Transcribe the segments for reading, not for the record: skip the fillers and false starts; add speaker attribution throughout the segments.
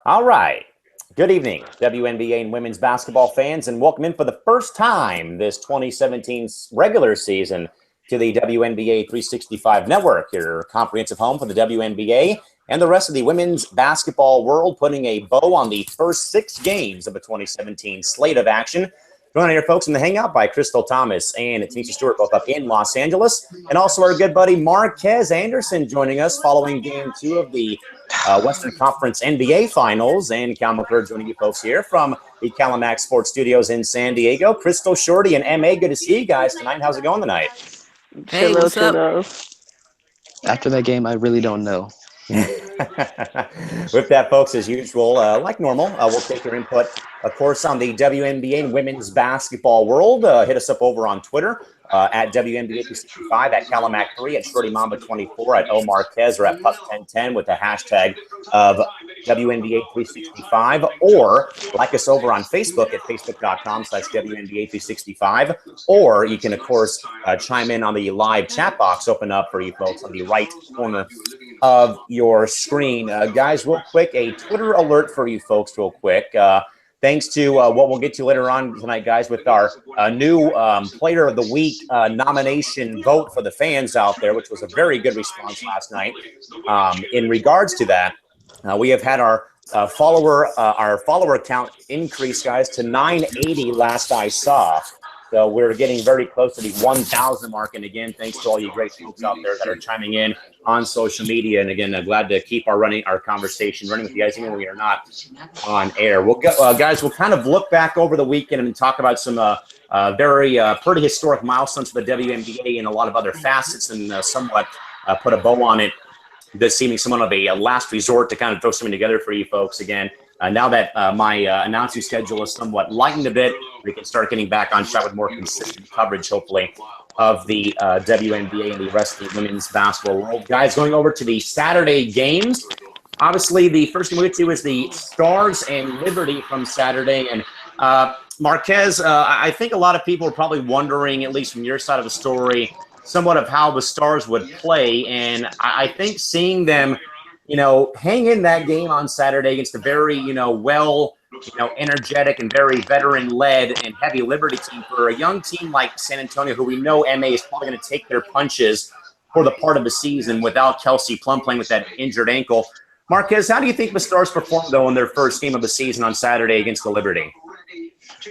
Speaker 1: All right. Good evening, WNBA and women's basketball fans, and welcome in for the first time this 2017 regular season to the WNBA 365 Network, your comprehensive home for the WNBA and the rest of the women's basketball world, putting a bow on the first 6 games of the 2017 slate of action. Joining here, folks, in the Hangout by Crystal Thomas and Tanisha Stewart, both up in Los Angeles, and also our good buddy Marquez Anderson joining us following Game 2 of the Western Conference NBA Finals, and Cal McClure joining you folks here from the Calamax Sports Studios in San Diego. Crystal, Shorty, and MA, good to see you guys tonight. How's it going tonight?
Speaker 2: Hey, what's up?
Speaker 3: After that game, I really don't know.
Speaker 1: With that, folks, as usual, like normal, we'll take your input, of course, on the WNBA and women's basketball world. Hit us up over on Twitter at WNBA365, at Calamac3, at Shorty Mamba 24, at O Marquez, or at Puck1010 with the hashtag of WNBA365, or like us over on Facebook at facebook.com/WNBA365, or you can, of course, chime in on the live chat box, open up for you folks on the right corner of your screen. Guys, real quick, a Twitter alert for you folks real quick. Thanks to what we'll get to later on tonight, guys, with our new Player of the Week nomination vote for the fans out there, which was a very good response last night. In regards to that, we have had our follower count increase, guys, to 980 last I saw. So we're getting very close to the 1,000 mark. And again, thanks to all you great folks out there that are chiming in on social media. And again, glad to keep our conversation running with you guys, even when we are not on air. We'll go, guys, we'll kind of look back over the weekend and talk about some very pretty historic milestones for the WNBA and a lot of other facets, and somewhat put a bow on it this evening, somewhat of a last resort to kind of throw something together for you folks again. Now that my announcing schedule is somewhat lightened a bit, we can start getting back on track with more consistent coverage, hopefully, of the WNBA and the rest of the women's basketball world. Guys, going over to the Saturday games. Obviously, the first thing we'll get to is the Stars and Liberty from Saturday. And Marquez, I think a lot of people are probably wondering, at least from your side of the story, somewhat of how the Stars would play. And I think seeing them hang in that game on Saturday against a very, energetic and very veteran-led and heavy Liberty team, for a young team like San Antonio, who we know MA is probably going to take their punches for the part of the season without Kelsey Plum playing with that injured ankle. Marquez, how do you think the Stars performed, though, in their first game of the season on Saturday against the Liberty?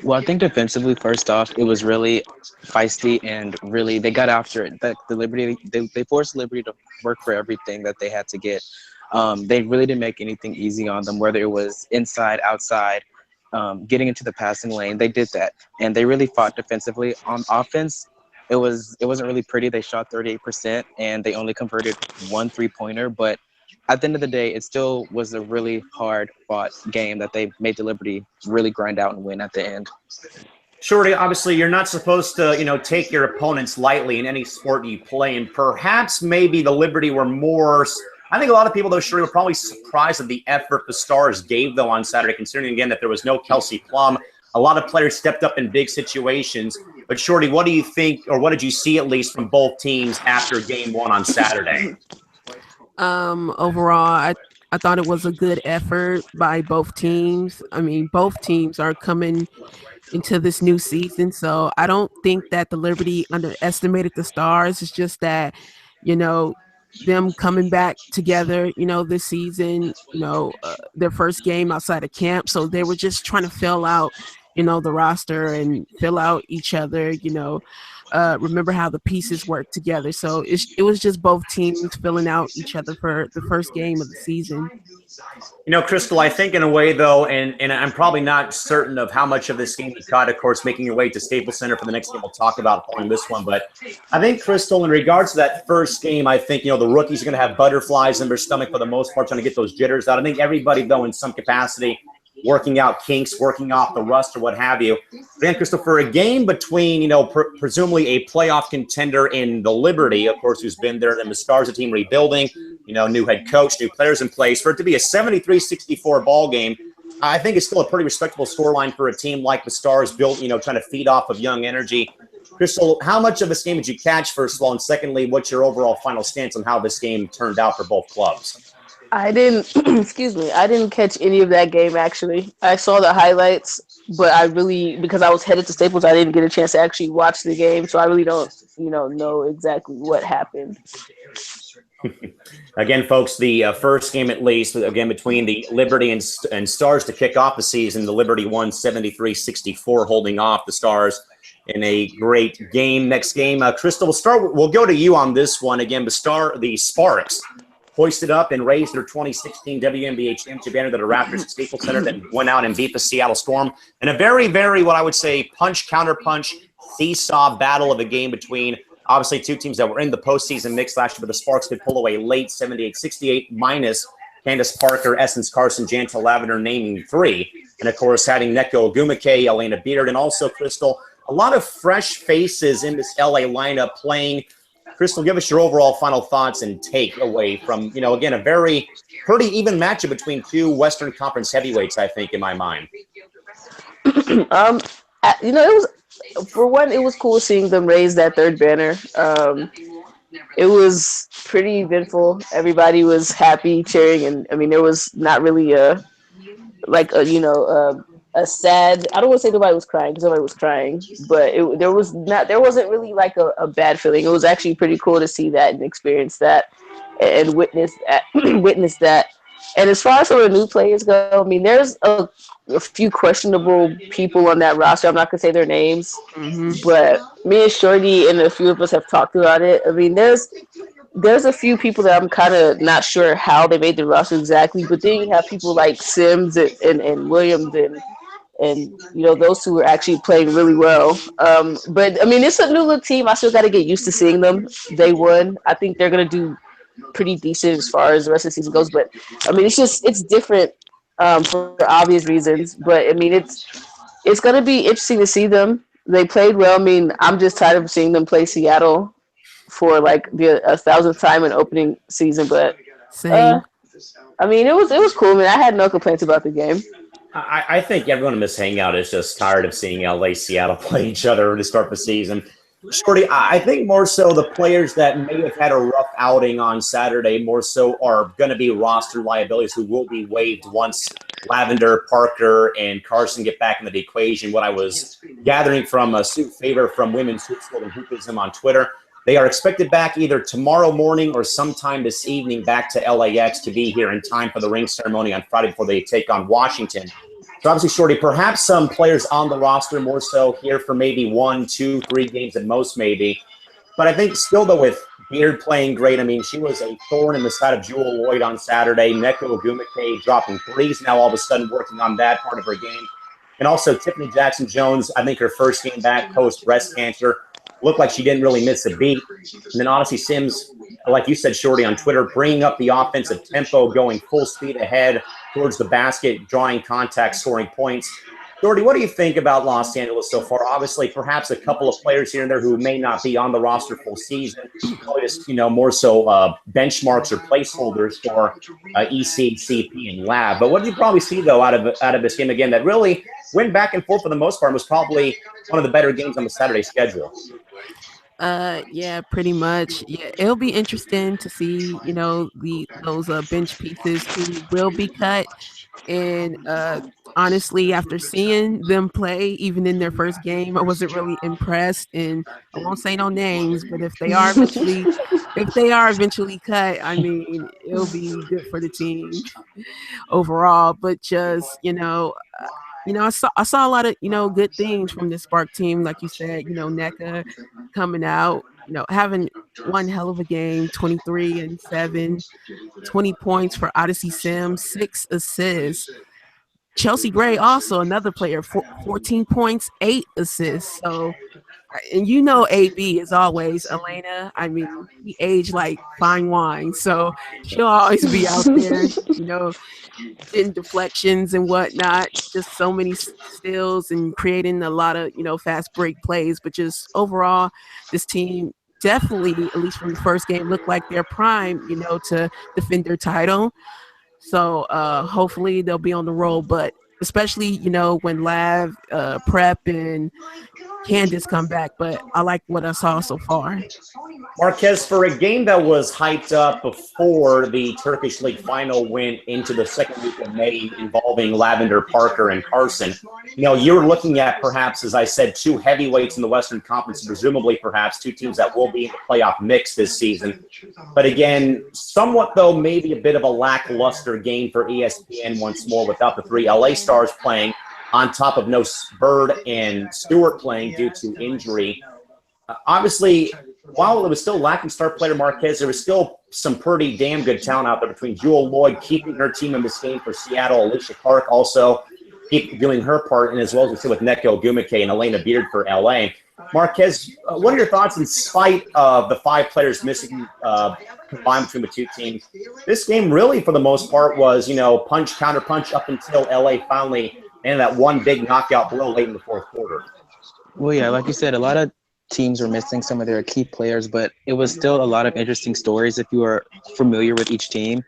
Speaker 3: Well, I think defensively, first off, it was really feisty, and really they got after it. The Liberty, they forced Liberty to work for everything that they had to get. They really didn't make anything easy on them, whether it was inside, outside, getting into the passing lane. They did that, and they really fought defensively. On offense, it wasn't really pretty. They shot 38%, and they only converted 1 3-pointer. But at the end of the day, it still was a really hard-fought game that they made the Liberty really grind out and win at the end.
Speaker 1: Shorty, obviously, you're not supposed to, take your opponents lightly in any sport you play, and perhaps maybe the Liberty were more – I think a lot of people, though, Shorty, were probably surprised at the effort the Stars gave, though, on Saturday, considering, again, that there was no Kelsey Plum. A lot of players stepped up in big situations. But, Shorty, what do you think, or what did you see, at least, from both teams after Game 1 on Saturday?
Speaker 2: Overall, I thought it was a good effort by both teams. I mean, both teams are coming into this new season, so I don't think that the Liberty underestimated the Stars. It's just that, them coming back together, this season, their first game outside of camp. So they were just trying to fill out, the roster and fill out each other, remember how the pieces work together. So it was just both teams filling out each other for the first game of the season.
Speaker 1: Crystal, I think in a way, though, and I'm probably not certain of how much of this game you caught, of course, making your way to Staples Center for the next game we'll talk about following this one. But I think, Crystal, in regards to that first game, I think, the rookies are going to have butterflies in their stomach for the most part, trying to get those jitters out. I think everybody, though, in some capacity, working out kinks, working off the rust or what have you. Then, Crystal, for a game between, presumably a playoff contender in the Liberty, of course, who's been there, then the Stars, a team rebuilding, new head coach, new players in place, for it to be a 73-64 ball game, I think it's still a pretty respectable scoreline for a team like the Stars built, trying to feed off of young energy. Crystal, how much of this game did you catch, first of all? And secondly, what's your overall final stance on how this game turned out for both clubs?
Speaker 4: I didn't, excuse me, I didn't catch any of that game actually. I saw the highlights, but I really, because I was headed to Staples, I didn't get a chance to actually watch the game, so I really don't, know exactly what happened.
Speaker 1: Again, folks, the first game at least, again, between the Liberty and Stars to kick off the season, the Liberty won 73-64, holding off the Stars in a great game. Next game, Crystal, we'll go to you on this one. Again, the Sparks hoisted up and raised their 2016 WNBA championship banner to the Raptors at Staples Center, then went out and beat the Seattle Storm in a very, very, what I would say, punch-counter-punch seesaw battle of a game between obviously two teams that were in the postseason mix last year, but the Sparks could pull away late 78-68 minus Candace Parker, Essence Carson, Jantel Lavender naming three. And, of course, having Neko Ogumake, Elena Beard, and also Crystal. A lot of fresh faces in this LA lineup playing. Crystal, give us your overall final thoughts and take away from, again, a very pretty even matchup between two Western Conference heavyweights, I think, in my mind.
Speaker 4: It was, for one, it was cool seeing them raise that third banner. It was pretty eventful. Everybody was happy, cheering, and I mean, there was not really a sad. I don't want to say nobody was crying because nobody was crying, but there wasn't really like a bad feeling. It was actually pretty cool to see that and experience that and witness that. witness that. And as far as some of the new players go, I mean, there's a few questionable people on that roster. I'm not gonna say their names, but me and Shorty and a few of us have talked about it. I mean, there's a few people that I'm kind of not sure how they made the roster exactly, but then you have people like Sims and Williams and those two are actually playing really well. But I mean, it's a new little team. I still got to get used to seeing them. They won. I think they're gonna do pretty decent as far as the rest of the season goes. But I mean, it's different for obvious reasons. But I mean, it's gonna be interesting to see them. They played well. I mean, I'm just tired of seeing them play Seattle for like the 1,000th time in opening season. But
Speaker 2: Same.
Speaker 4: I mean, it was cool. I mean, I had no complaints about the game.
Speaker 1: I think everyone in this hangout is just tired of seeing LA, Seattle play each other to start the season. Shorty, I think more so the players that may have had a rough outing on Saturday more so are going to be roster liabilities who will be waived once Lavender, Parker, and Carson get back into the equation. What I was gathering from a suit favor from Women's Hoop School and Hoopism on Twitter, they are expected back either tomorrow morning or sometime this evening back to LAX to be here in time for the ring ceremony on Friday before they take on Washington. So obviously, Shorty, perhaps some players on the roster more so here for maybe 1, 2, 3 games at most maybe. But I think still, though, with Beard playing great, I mean, she was a thorn in the side of Jewel Lloyd on Saturday. Neko Ogumake dropping threes, now all of a sudden working on that part of her game. And also Tiffany Jackson-Jones, I think her first game back post-breast cancer, looked like she didn't really miss a beat. And then honestly, Sims, like you said, Shorty, on Twitter, bringing up the offensive tempo, going full speed ahead towards the basket, drawing contact, scoring points. Shorty, what do you think about Los Angeles so far? Obviously, perhaps a couple of players here and there who may not be on the roster full season, probably just, more so benchmarks or placeholders for EC, CP, and Lab. But what do you probably see, though, out of this game again that really went back and forth for the most part and was probably one of the better games on the Saturday schedule?
Speaker 2: Yeah, pretty much. Yeah, it'll be interesting to see, those bench pieces who will be cut. And honestly, after seeing them play, even in their first game, I wasn't really impressed. And I won't say no names, but if they are eventually cut, I mean, it'll be good for the team overall. But just I saw a lot of good things from the Spark team, like you said. NECA coming out, having one hell of a game, 23 and 7, 20 points for Odyssey Sims, 6 assists. Chelsea Gray also another player, 14 points, 8 assists. So, and AB is always Elena. I mean, he aged like fine wine, so she'll always be out there, in deflections and whatnot. Just so many steals and creating a lot of fast break plays. But just overall, this team definitely, at least from the first game, looked like they're prime, to defend their title. So hopefully they'll be on the roll. But especially when Lav, Prep, and Candace come back, but I like what I saw so far.
Speaker 1: Marquez, for a game that was hyped up before the Turkish League final went into the second week of May involving Lavender, Parker, and Carson, you're looking at perhaps, as I said, two heavyweights in the Western Conference, presumably perhaps two teams that will be in the playoff mix this season. But again, somewhat, though, maybe a bit of a lackluster game for ESPN once more without the three LA Stars playing, on top of no Bird and Stewart playing due to injury. Obviously, while it was still lacking star player Marquez, there was still some pretty damn good talent out there between Jewel Lloyd keeping her team in this game for Seattle, Alicia Clark also keep doing her part, and as well as we see with Neko Gumake and Elena Beard for LA. Marquez, what are your thoughts in spite of the five players missing combined between the two teams? This game really, for the most part, was, punch, counter punch up until LA finally ended that one big knockout blow late in the fourth quarter.
Speaker 3: Well, yeah, like you said, a lot of teams were missing some of their key players, but it was still a lot of interesting stories if you are familiar with each team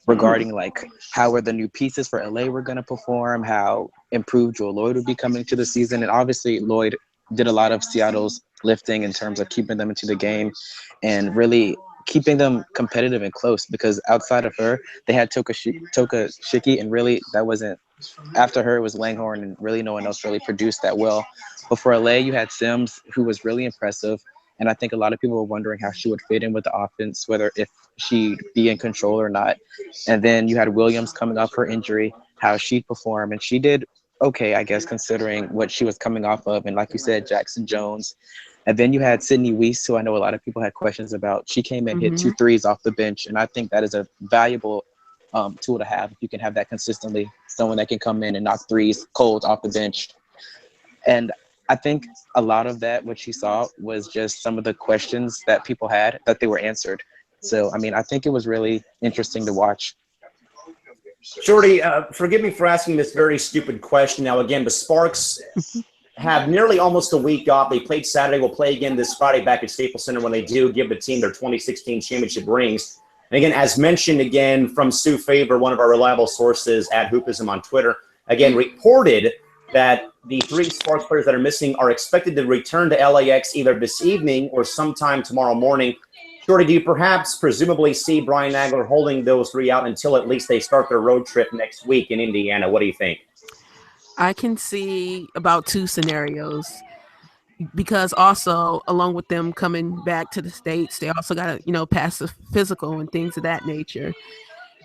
Speaker 3: regarding like how the new pieces for LA were going to perform, how improved Joel Lloyd would be coming to the season. And obviously Lloyd did a lot of Seattle's lifting in terms of keeping them into the game and really keeping them competitive and close, because outside of her, they had Toka Shiki, and really that wasn't, after her it was Langhorn, and really no one else really produced that well. But for LA, you had Sims, who was really impressive, and I think a lot of people were wondering how she would fit in with the offense, whether if she'd be in control or not. And then you had Williams coming off her injury, how she'd perform, and she did okay, I guess, considering what she was coming off of. And like you said, Jackson Jones. And then you had Sydney Weiss, who I know a lot of people had questions about. She came and hit 2 threes off the bench, and I think that is a valuable tool to have if you can have that consistently, someone that can come in and knock threes cold off the bench. And I think a lot of that, what she saw, was just some of the questions that people had that they were answered. So, I mean, I think it was really interesting to watch.
Speaker 1: Shorty, forgive me for asking this very stupid question. Now, again, the Sparks have nearly almost a week off. They played Saturday. Will play again this Friday back at Staples Center when they do give the team their 2016 championship rings. And again, as mentioned again from Sue Favor, one of our reliable sources at Hoopism on Twitter, again, reported that the 3 Sparks players that are missing are expected to return to LAX either this evening or sometime tomorrow morning. Shorty, do you perhaps presumably see Brian Nagler holding those 3 out until at least they start their road trip next week in Indiana? What do you think?
Speaker 2: I can see about 2 scenarios, because also along with them coming back to the States, they also got to, pass the physical and things of that nature.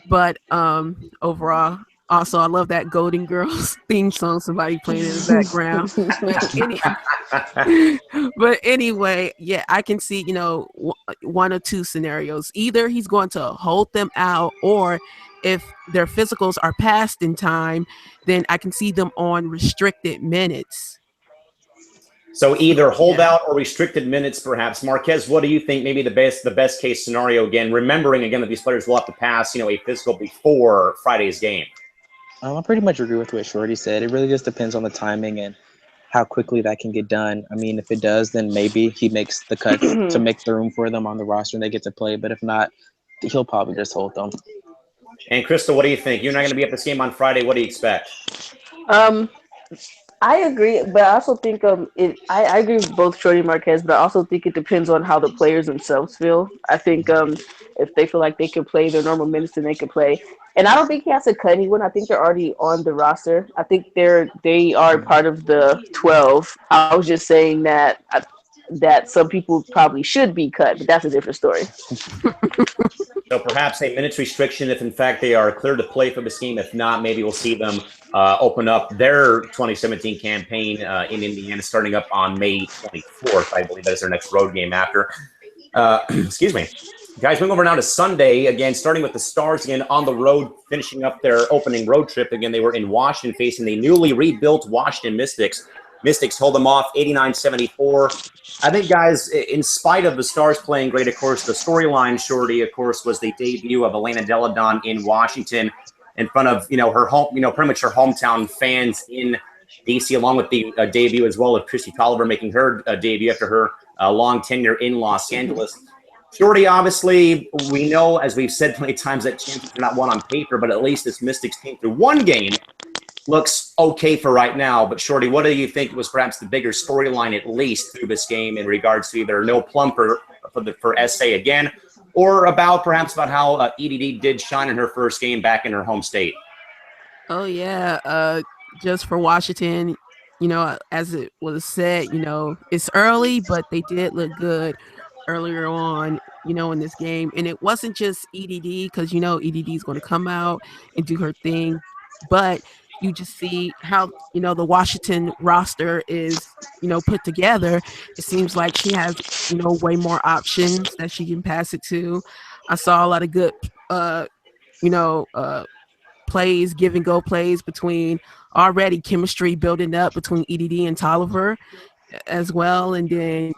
Speaker 2: But overall, also, I love that Golden Girls theme song, somebody playing in the background. But anyway, yeah, I can see, one or 2 scenarios. Either he's going to hold them out, or if their physicals are passed in time, then I can see them on restricted minutes.
Speaker 1: So either hold out or restricted minutes, perhaps. Marquez, what do you think maybe the best case scenario, again, remembering again that these players will have to pass, a physical before Friday's game?
Speaker 3: I pretty much agree with what Shorty said. It really just depends on the timing and how quickly that can get done. I mean, if it does, then maybe he makes the cut to make the room for them on the roster and they get to play. But if not, he'll probably just hold them.
Speaker 1: And Crystal, what do you think? You're not going to be at this game on Friday. What do you expect?
Speaker 4: I agree, but I also think I agree with both Shorty and Marquez, but I also think it depends on how the players themselves feel. I think if they feel like they can play their normal minutes, then they can play. And I don't think he has to cut anyone. I think they're already on the roster. I think they are part of the 12. I was just saying that some people probably should be cut, but that's a different story.
Speaker 1: So perhaps a minutes restriction if, in fact, they are cleared to play for this game. If not, maybe we'll see them open up their 2017 campaign in Indiana starting up on May 24th. I believe that is their next road game after. Excuse me. Guys, moving over now to Sunday, again, starting with the Stars again on the road, finishing up their opening road trip. Again, they were in Washington facing the newly rebuilt Washington Mystics. Mystics hold them off 89-74. I think, guys, in spite of the Stars playing great, of course, the storyline, Shorty, of course, was the debut of Elena Deladon in Washington in front of, her home, pretty much her hometown fans in D.C., along with the debut as well of Christy Tolliver making her debut after her long tenure in Los Angeles. Shorty, obviously, we know, as we've said plenty of times, that champions are not won on paper, but at least this Mystics came through one game looks okay for right now. But Shorty, what do you think was perhaps the bigger storyline, at least through this game, in regards to either no plumper for SA again, or about perhaps about how EDD did shine in her first game back in her home state?
Speaker 2: Oh yeah, just for Washington, as it was said, it's early, but they did look good earlier on, in this game. And it wasn't just EDD because EDD is going to come out and do her thing, but you just see how the Washington roster is put together. It seems like she has way more options that she can pass it to. I saw a lot of good you know uh plays, give and go plays between already chemistry building up between EDD and Tolliver as well, and then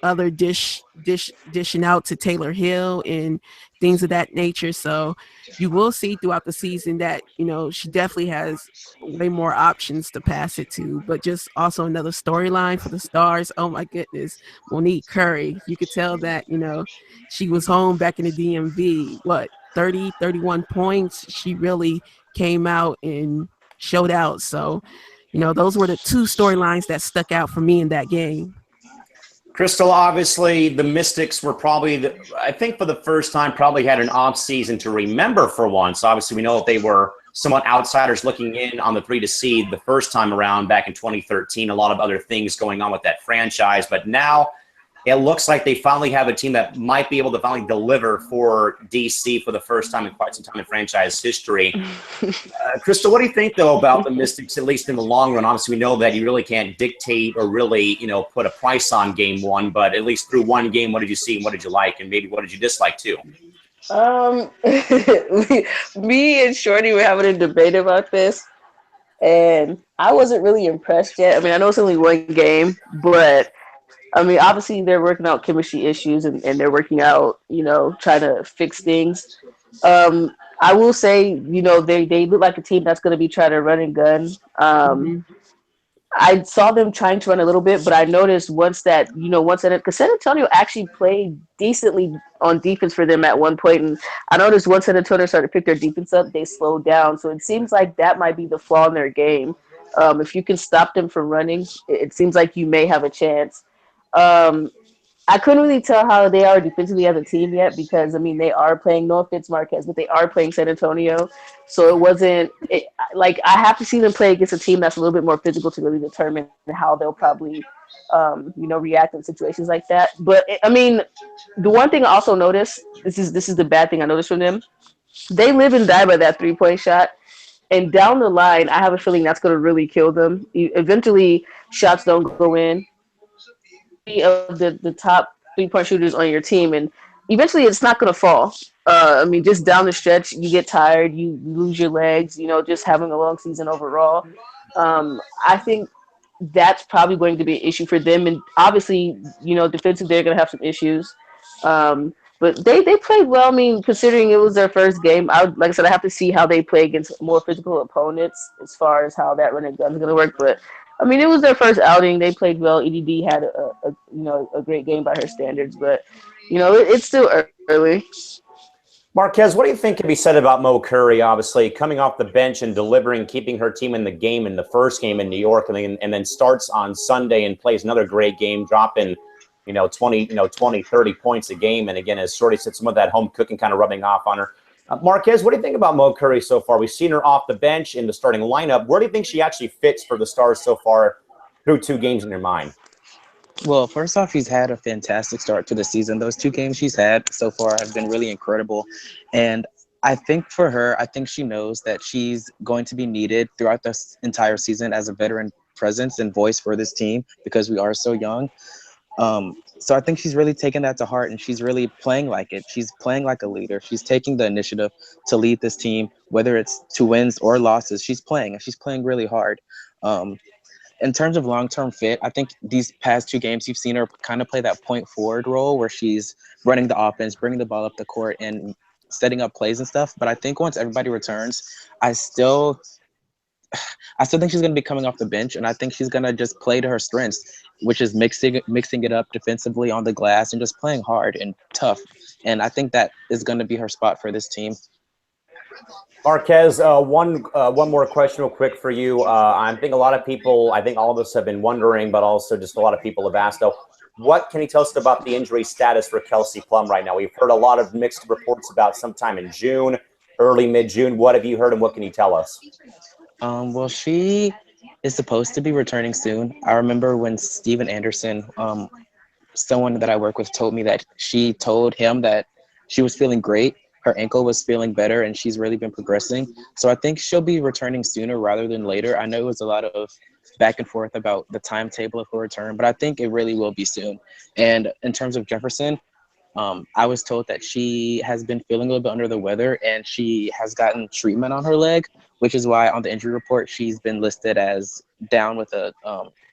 Speaker 2: other dishing out to Taylor Hill and things of that nature. So you will see throughout the season that she definitely has way more options to pass it to, but just also another storyline for the Stars. Oh my goodness, Monique Curry, you could tell that she was home back in the DMV. What, 31 points? She really came out and showed out. So those were the two storylines that stuck out for me in that game.
Speaker 1: Crystal, obviously, the Mystics were probably, I think for the first time, probably had an off season to remember for once. Obviously, we know that they were somewhat outsiders looking in on the 3 seed the first time around back in 2013. A lot of other things going on with that franchise. But now it looks like they finally have a team that might be able to finally deliver for DC for the first time in quite some time in franchise history. Crystal, what do you think, though, about the Mystics, at least in the long run? Obviously, we know that you really can't dictate or really, put a price on game one, but at least through one game, what did you see and what did you like? And maybe what did you dislike, too?
Speaker 4: Me and Shorty were having a debate about this, and I wasn't really impressed yet. I mean, I know it's only one game, but I mean, obviously they're working out chemistry issues and they're working out, trying to fix things. I will say, they look like a team that's going to be trying to run and gun.
Speaker 2: Mm-hmm.
Speaker 4: I saw them trying to run a little bit, but I noticed once that, because San Antonio actually played decently on defense for them at one point, and I noticed once San Antonio started to pick their defense up, they slowed down. So it seems like that might be the flaw in their game. If you can stop them from running, it seems like you may have a chance. I couldn't really tell how they are defensively as a team yet because, I mean, they are playing, no offense, Marquez, but they are playing San Antonio. So it wasn't like I have to see them play against a team that's a little bit more physical to really determine how they'll probably, react in situations like that. But I mean, the one thing I also noticed, this is the bad thing I noticed from them. They live and die by that 3-point shot. And down the line, I have a feeling that's going to really kill them. Eventually, shots don't go in of the top 3-point shooters on your team, and eventually it's not going to fall. I mean, just down the stretch, you get tired, you lose your legs. Just having a long season overall. I think that's probably going to be an issue for them, and obviously, defensively they're going to have some issues. But they played well. I mean, considering it was their first game, like I said, I have to see how they play against more physical opponents as far as how that run and gun is going to work. But I mean, it was their first outing. They played well. EDD had a great game by her standards, but it's still early.
Speaker 1: Marquez, what do you think can be said about Mo Curry, obviously, coming off the bench and delivering, keeping her team in the game in the first game in New York, and then starts on Sunday and plays another great game, dropping 20, 30 points a game. And again, as Shorty said, some of that home cooking kind of rubbing off on her. Marquez, what do you think about Mo Curry so far? We've seen her off the bench in the starting lineup. Where do you think she actually fits for the Stars so far through 2 games in your mind?
Speaker 3: Well, first off, she's had a fantastic start to the season. Those 2 games she's had so far have been really incredible. And I think for her, I think she knows that she's going to be needed throughout this entire season as a veteran presence and voice for this team because we are so young. So I think she's really taken that to heart and she's really playing like it. She's playing like a leader. She's taking the initiative to lead this team, whether it's 2 wins or losses. She's playing and she's playing really hard. In terms of long-term fit, I think these past 2 games, you've seen her kind of play that point forward role where she's running the offense, bringing the ball up the court and setting up plays and stuff. But I think once everybody returns, I still think she's going to be coming off the bench, and I think she's going to just play to her strengths, which is mixing it up defensively on the glass and just playing hard and tough. And I think that is going to be her spot for this team.
Speaker 1: Marquez, one more question real quick for you. I think a lot of people, I think all of us have been wondering, but also just a lot of people have asked, though, what can you tell us about the injury status for Kelsey Plum right now? We've heard a lot of mixed reports about sometime in June, early mid-June. What have you heard and what can you tell us?
Speaker 3: Well, she is supposed to be returning soon. I remember when Steven Anderson, someone that I work with, told me that she told him that she was feeling great. Her ankle was feeling better, and she's really been progressing. So I think she'll be returning sooner rather than later. I know it was a lot of back and forth about the timetable of her return, but I think it really will be soon. And in terms of Jefferson, I was told that she has been feeling a little bit under the weather and she has gotten treatment on her leg, which is why on the injury report she's been listed as down with a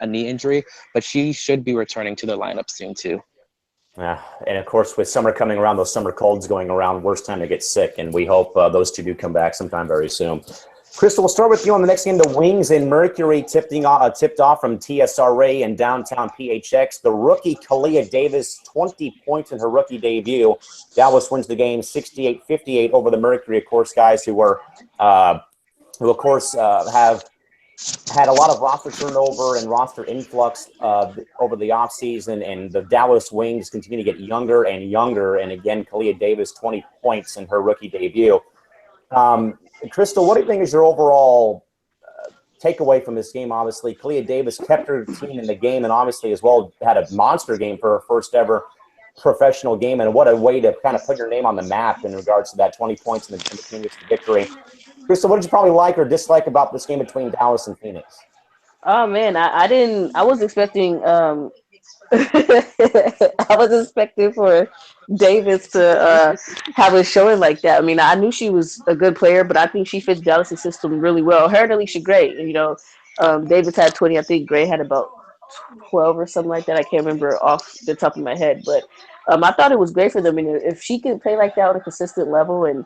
Speaker 3: knee injury, but she should be returning to the lineup soon too.
Speaker 1: Yeah, and of course, with summer coming around, those summer colds going around, worst time to get sick, and we hope those two do come back sometime very soon. Crystal, we'll start with you on the next game. The Wings and Mercury tipped off from TSRA in downtown PHX. The rookie Kalia Davis, 20 points in her rookie debut. Dallas wins the game 68-58 over the Mercury, of course, guys who have had a lot of roster turnover and roster influx over the offseason, and the Dallas Wings continue to get younger and younger. And again, Kalia Davis, 20 points in her rookie debut. Crystal, what do you think is your overall takeaway from this game? Obviously, Kalia Davis kept her team in the game and obviously as well had a monster game for her first ever professional game. And what a way to kind of put your name on the map in regards to that 20 points in the Phoenix victory. Crystal, what did you probably like or dislike about this game between Dallas and Phoenix?
Speaker 4: Oh man, I didn't. I was expecting. I was expecting for Davis to have a showing like that. I mean, I knew she was a good player, but I think she fits Dallas' system really well. Her and Alicia Gray, you know, Davis had 20. I think Gray had about 12 or something like that. I can't remember off the top of my head, but I thought it was great for them. I mean, if she can play like that on a consistent level and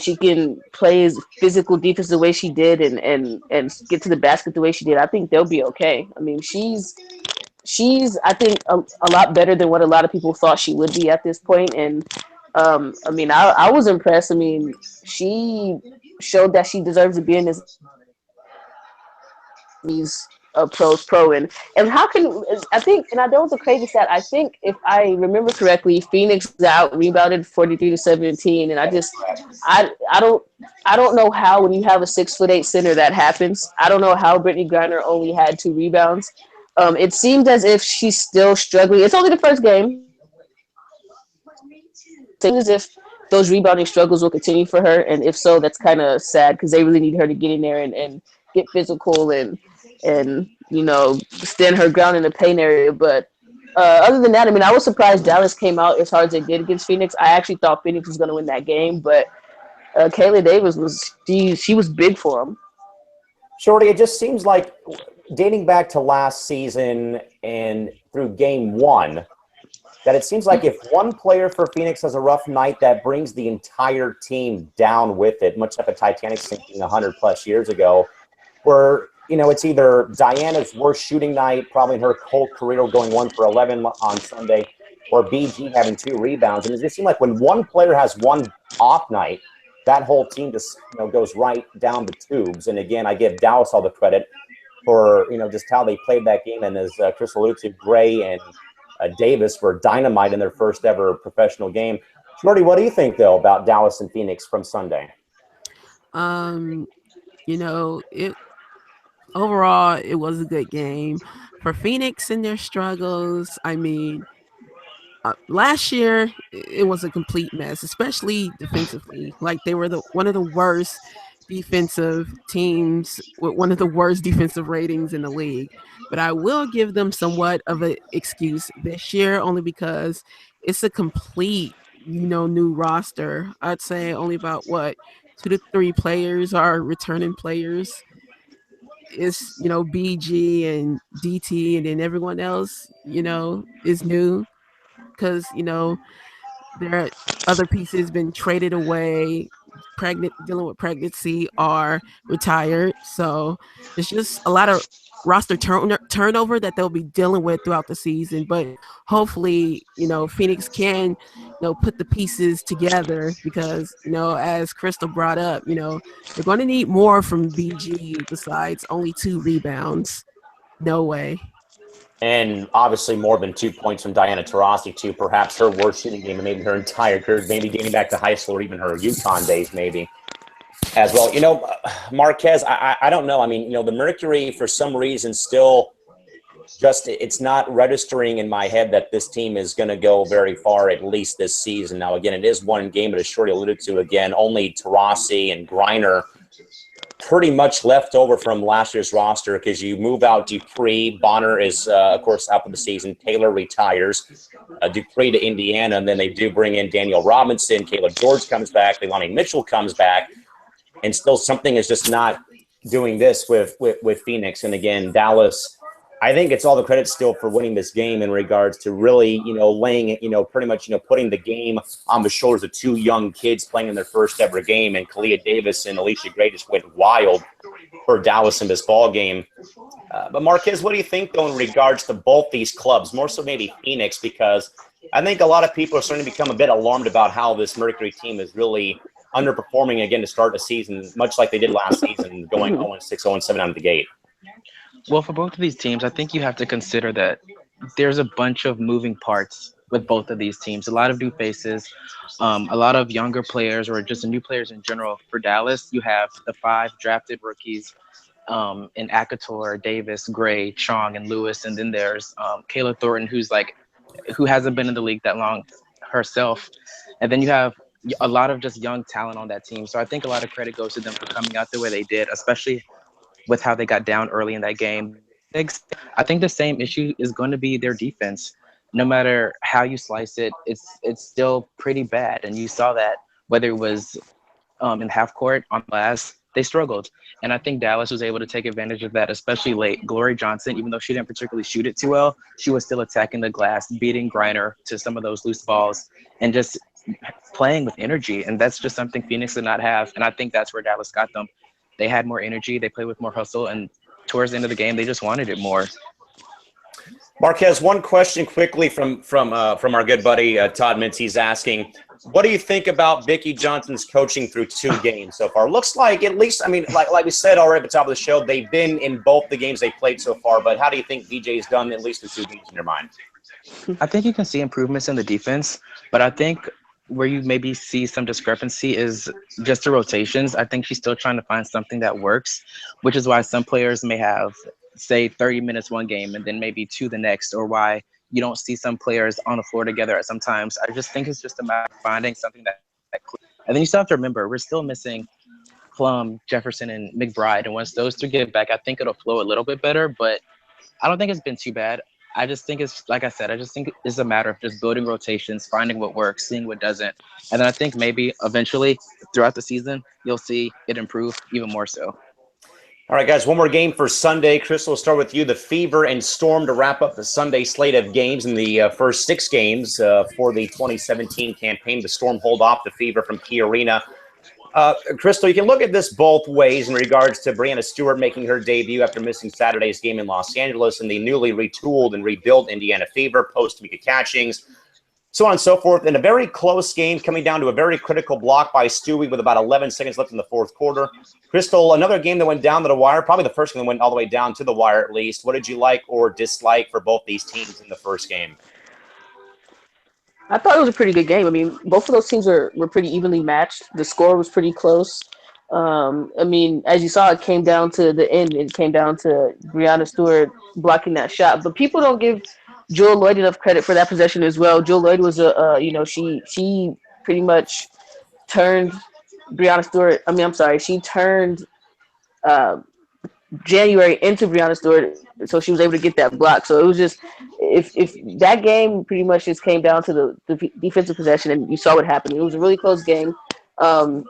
Speaker 4: she can play as physical defense the way she did and get to the basket the way she did, I think they'll be okay. I mean, she's I think a lot better than what a lot of people thought she would be at this point. And I mean, I was impressed. I mean, she showed that she deserves to be in this these pro and how can I think and I know it's a crazy stat. I think if I remember correctly, Phoenix out rebounded 43-17, and I don't know how when you have a 6'8" center that happens. I don't know how Brittany Griner only had 2 rebounds. It seems as if she's still struggling. It's only the first game. It seems as if those rebounding struggles will continue for her, and if so, that's kind of sad because they really need her to get in there and get physical and stand her ground in the paint area. But other than that, I mean, I was surprised Dallas came out as hard as they did against Phoenix. I actually thought Phoenix was going to win that game, but Kayla Davis she was big for them.
Speaker 1: Shorty, it just seems like dating back to last season and through game one, that it seems like if one player for Phoenix has a rough night, that brings the entire team down with it, much like a Titanic sinking 100+ years ago, where, it's either Diana's worst shooting night, probably in her whole career, going 1 for 11 on Sunday, or BG having 2 rebounds. And it just seems like when one player has one off night, that whole team just goes right down the tubes. And again, I give Dallas all the credit for just how they played that game. And as Chris alluded to, Gray and Davis were dynamite in their first ever professional game. Shorty, what do you think though about Dallas and Phoenix from Sunday?
Speaker 2: It overall it was a good game for Phoenix and their struggles. I mean, last year it was a complete mess, especially defensively. Like they were one of the worst defensive teams with one of the worst defensive ratings in the league. But I will give them somewhat of an excuse this year, only because it's a complete, new roster. I'd say only about 2 to 3 players are returning players. It's BG and DT, and then everyone else is new because their other pieces been traded away. dealing with pregnancy are retired. So there's just a lot of roster turnover that they'll be dealing with throughout the season. But hopefully, Phoenix can, put the pieces together because, as Crystal brought up, they're going to need more from BG besides only 2 rebounds. No way.
Speaker 1: And obviously more than 2 points from Diana Taurasi, too. Perhaps her worst shooting game in maybe her entire career, maybe dating back to high school or even her UConn days, maybe as well. Marquez, I don't know. I mean, the Mercury, for some reason, still just it's not registering in my head that this team is going to go very far, at least this season. Now, again, it is one game, but as Shorty alluded to, again, only Taurasi and Griner pretty much left over from last year's roster because you move out Dupree. Bonner is, of course, out for the season. Taylor retires. Dupree to Indiana, and then they do bring in Danielle Robinson. Kayla George comes back. Leilani Mitchell comes back. And still something is just not doing this with Phoenix. And, again, Dallas, I think it's all the credit still for winning this game in regards to really, laying it, pretty much, putting the game on the shoulders of 2 young kids playing in their first ever game. And Kalia Davis and Alicia Gray just went wild for Dallas in this ball game. But Marquez, what do you think, though, in regards to both these clubs, more so maybe Phoenix, because I think a lot of people are starting to become a bit alarmed about how this Mercury team is really underperforming again to start the season, much like they did last season, going 0-6, 0-7 out of the gate.
Speaker 3: Well, for both of these teams, I think you have to consider that there's a bunch of moving parts with both of these teams. A lot of new faces, a lot of younger players, or just new players in general. For Dallas, you have the 5 drafted rookies in Akator, Davis, Gray, Chong, and Lewis, and then there's Kayla Thornton, who hasn't been in the league that long herself, and then you have a lot of just young talent on that team. So I think a lot of credit goes to them for coming out the way they did, especially with how they got down early in that game. I think the same issue is going to be their defense. No matter how you slice it, it's still pretty bad. And you saw that whether it was in half court on glass, they struggled. And I think Dallas was able to take advantage of that, especially late. Glory Johnson, even though she didn't particularly shoot it too well, she was still attacking the glass, beating Griner to some of those loose balls, and just playing with energy. And that's just something Phoenix did not have. And I think that's where Dallas got them. They had more energy, they played with more hustle, and towards the end of the game, they just wanted it more.
Speaker 1: Marquez, one question quickly from our good buddy Todd Mintz. He's asking, what do you think about Vicki Johnson's coaching through 2 games so far? Looks like, at least, I mean, like we said already at the top of the show, they've been in both the games they played so far. But how do you think VJ's done at least in 2 games in your mind?
Speaker 3: I think you can see improvements in the defense, but I think where you maybe see some discrepancy is just the rotations. I think she's still trying to find something that works, which is why some players may have, say, 30 minutes one game and then maybe 2 the next, or why you don't see some players on the floor together at some times. I just think it's just a matter of finding something that and then you still have to remember, we're still missing Plum, Jefferson, and McBride. And once those 3 get back, I think it'll flow a little bit better, but I don't think it's been too bad. I just think it's, like I said, I just think it's a matter of just building rotations, finding what works, seeing what doesn't. And then I think maybe eventually throughout the season, you'll see it improve even more so.
Speaker 1: All right, guys, one more game for Sunday. Crystal, we'll start with you. The Fever and Storm to wrap up the Sunday slate of games in the first 6 games for the 2017 campaign. The Storm hold off the Fever from Key Arena. Crystal, you can look at this both ways in regards to Breanna Stewart making her debut after missing Saturday's game in Los Angeles and the newly retooled and rebuilt Indiana Fever post-Mika Catchings, so on and so forth. In a very close game, coming down to a very critical block by Stewie with about 11 seconds left in the fourth quarter. Crystal, another game that went down to the wire, probably the first game that went all the way down to the wire at least. What did you like or dislike for both these teams in the first game?
Speaker 4: I thought it was a pretty good game. I mean, both of those teams were pretty evenly matched. The score was pretty close. I mean, as you saw, it came down to the end. It came down to Breanna Stewart blocking that shot. But people don't give Jewell Loyd enough credit for that possession as well. Jewell Loyd was she pretty much turned Breanna Stewart. I mean, I'm sorry, she turned January into Breanna Stewart, so she was able to get that block. So it was just, if that game pretty much just came down to the defensive possession, and you saw what happened. It was a really close game. I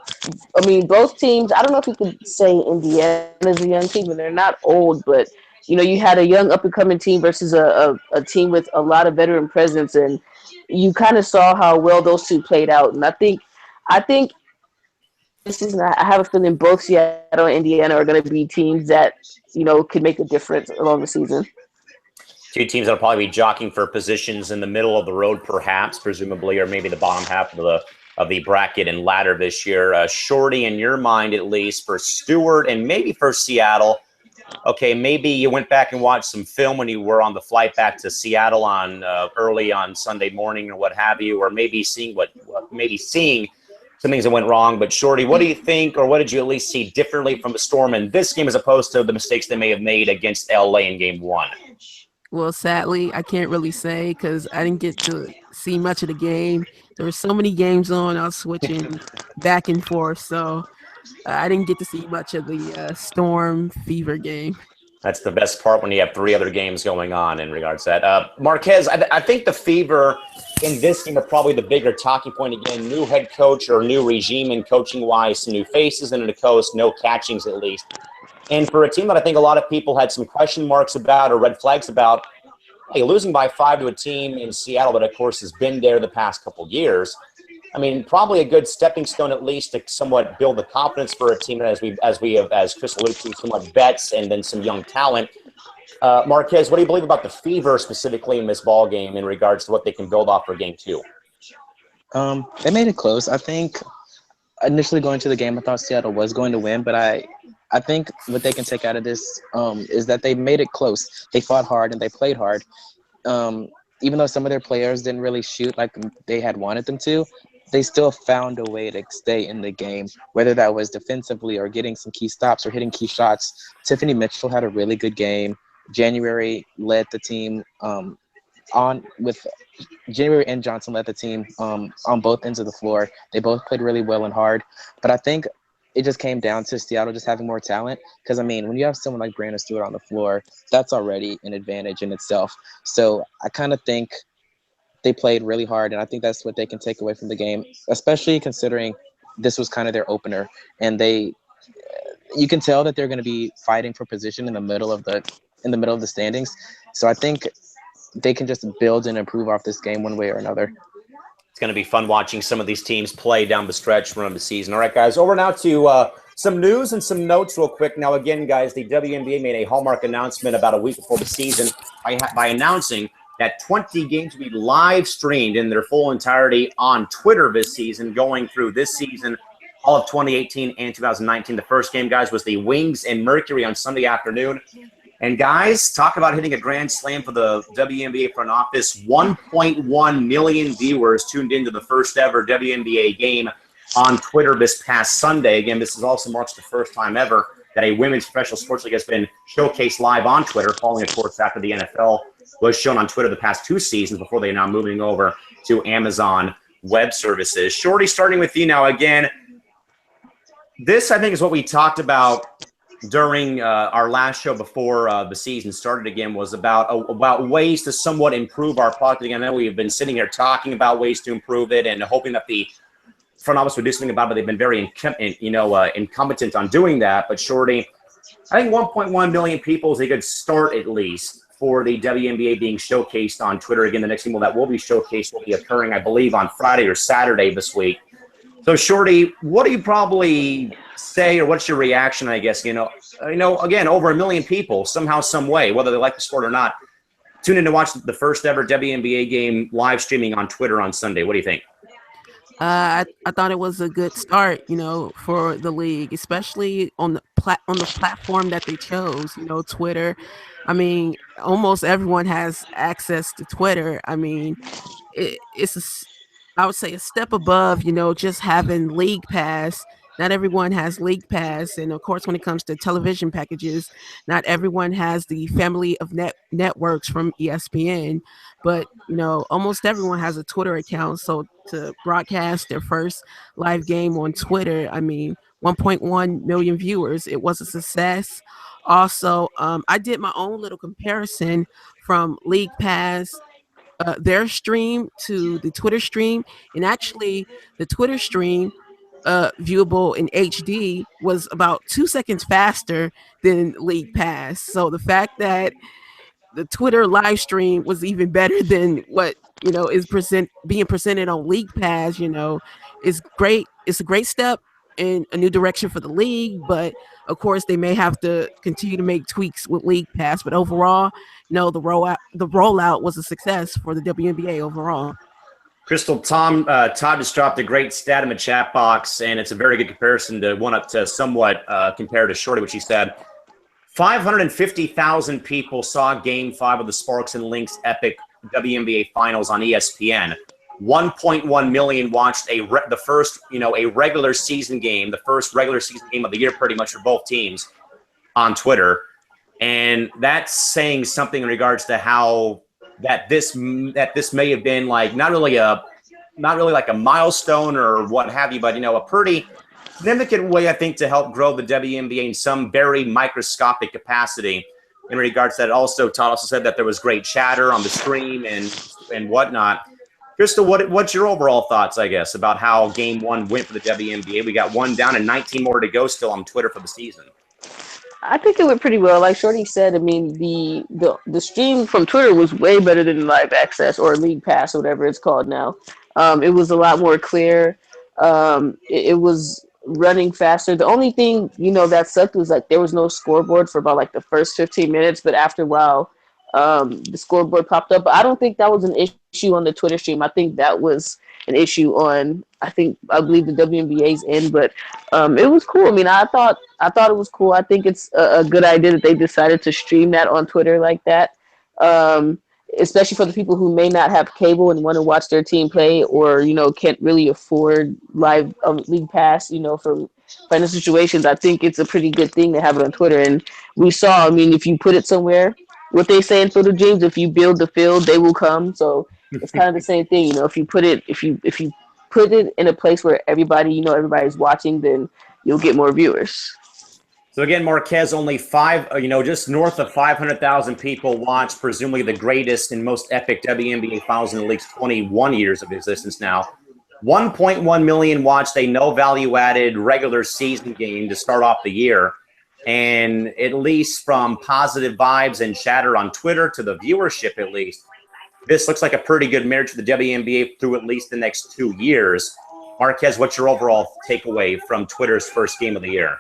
Speaker 4: mean, both teams, I don't know if you could say Indiana's a young team, and they're not old, but you had a young up-and-coming team versus a team with a lot of veteran presence, and you kind of saw how well those two played out. And I think this season, I have a feeling both Seattle and Indiana are going to be teams that could make a difference along the season.
Speaker 1: Two teams that'll probably be jockeying for positions in the middle of the road, perhaps, presumably, or maybe the bottom half of the bracket and ladder this year. Shorty, in your mind, at least, for Stewart and maybe for Seattle. Okay, maybe you went back and watched some film when you were on the flight back to Seattle on early on Sunday morning or what have you, or maybe seeing some things that went wrong. But Shorty, what do you think, or what did you at least see differently from the Storm in this game as opposed to the mistakes they may have made against LA in Game 1?
Speaker 2: Well, sadly, I can't really say because I didn't get to see much of the game. There were so many games on. I was switching back and forth, so I didn't get to see much of the Storm Fever game.
Speaker 1: That's the best part when you have 3 other games going on in regards to that. Marquez, I think the Fever in this game are probably the bigger talking point. Again, new head coach or new regime in coaching-wise, some new faces into the coast, no catchings at least. And for a team that I think a lot of people had some question marks about or red flags about, hey, losing by 5 to a team in Seattle that, of course, has been there the past couple years, I mean, probably a good stepping stone at least to somewhat build the confidence for a team as Chris alluded to, somewhat vets and then some young talent. Marquez, what do you believe about the Fever specifically in this ball game in regards to what they can build off for Game 2?
Speaker 3: They made it close. I think initially going to the game, I thought Seattle was going to win, but I think what they can take out of this is that they made it close. They fought hard and they played hard. Even though some of their players didn't really shoot like they had wanted them to, they still found a way to stay in the game, whether that was defensively or getting some key stops or hitting key shots. Tiffany Mitchell had a really good game. January led the team January and Johnson led the team on both ends of the floor. They both played really well and hard. But I think it just came down to Seattle just having more talent. Because, I mean, when you have someone like Brandon Stewart on the floor, that's already an advantage in itself. So I kind of think they played really hard, and I think that's what they can take away from the game, especially considering this was kind of their opener. And you can tell that they're going to be fighting for position in the middle of the standings. So I think they can just build and improve off this game one way or another.
Speaker 1: It's going to be fun watching some of these teams play down the stretch run of the season. All right, guys, over now to some news and some notes real quick. Now, again, guys, the WNBA made a hallmark announcement about a week before the season by announcing that 20 games will be live streamed in their full entirety on Twitter this season, going through this season, all of 2018 and 2019. The first game, guys, was the Wings and Mercury on Sunday afternoon. And, guys, talk about hitting a grand slam for the WNBA front office. 1.1 million viewers tuned into the first ever WNBA game on Twitter this past Sunday. Again, this is also marks the first time ever that a women's professional sports league has been showcased live on Twitter, following, of course, after the NFL was shown on Twitter the past 2 seasons before they are now moving over to Amazon Web Services. Shorty, starting with you now again. This, I think, is what we talked about during our last show before the season started again, was about ways to somewhat improve our product. Again, I know we've been sitting here talking about ways to improve it and hoping that the front office would do something about it, but they've been very incompetent on doing that. But Shorty, I think 1.1 million people is a good start at least for the WNBA being showcased on Twitter. Again, the next game that will be showcased will be occurring, I believe, on Friday or Saturday this week. So, Shorty, what do you probably say, or what's your reaction, I guess? Again, over 1 million people, somehow, some way, whether they like the sport or not, tune in to watch the first ever WNBA game live streaming on Twitter on Sunday. What do you think?
Speaker 2: I thought it was a good start, for the league, especially on the platform that they chose, Twitter. I mean, almost everyone has access to Twitter. I mean, I would say a step above, just having League Pass. Not everyone has League Pass. And of course, when it comes to television packages, not everyone has the family of networks from ESPN. But, almost everyone has a Twitter account. So to broadcast their first live game on Twitter, I mean, 1.1 million viewers, it was a success. Also, I did my own little comparison from League Pass, their stream to the Twitter stream, and actually the Twitter stream viewable in HD was about 2 seconds faster than League Pass. So the fact that the Twitter live stream was even better than what is being presented on League Pass, is great. It's a great step in a new direction for the league, but of course they may have to continue to make tweaks with League Pass. But overall, no, the rollout was a success for the WNBA overall.
Speaker 1: Crystal, Todd just dropped a great stat in the chat box, and it's a very good comparison to one up to somewhat compared to Shorty, which he said. 550,000 people saw Game 5 of the Sparks and Lynx epic WNBA Finals on ESPN. 1.1 million watched the first, a regular season game, the first regular season game of the year pretty much for both teams on Twitter. And that's saying something in regards to how that this may have been like not really like a milestone or what have you, but a pretty significant way, I think, to help grow the WNBA in some very microscopic capacity. In regards to that, Todd also said that there was great chatter on the stream and whatnot. Crystal, what's your overall thoughts, I guess, about how Game 1 went for the WNBA? We got one down and 19 more to go still on Twitter for the season.
Speaker 4: I think it went pretty well. Like Shorty said, I mean, the stream from Twitter was way better than Live Access or League Pass or whatever it's called now. It was a lot more clear. It was running faster. The only thing, that sucked was like there was no scoreboard for about like the first 15 minutes, but after a while, the scoreboard popped up. But I don't think that was an issue on the Twitter stream. I think that was an issue on, I believe the WNBA's end, but it was cool. I mean, I thought it was cool. I think it's a good idea that they decided to stream that on Twitter like that, especially for the people who may not have cable and want to watch their team play, or can't really afford live League Pass, for financial situations. I think it's a pretty good thing to have it on Twitter. And we saw, I mean, if you put it somewhere, what they say in Field of Dreams, if you build the field, they will come. So it's kind of the same thing, if you put it in a place where everybody's watching, then you'll get more viewers.
Speaker 1: So again, Marquez, only just north of 500,000 people watched, presumably the greatest and most epic WNBA finals in the league's 21 years of existence now. 1.1 million watched a no value-added regular season game to start off the year. And at least from positive vibes and chatter on Twitter to the viewership, at least, this looks like a pretty good marriage for the WNBA through at least the next 2 years. Marquez, what's your overall takeaway from Twitter's first game of the year?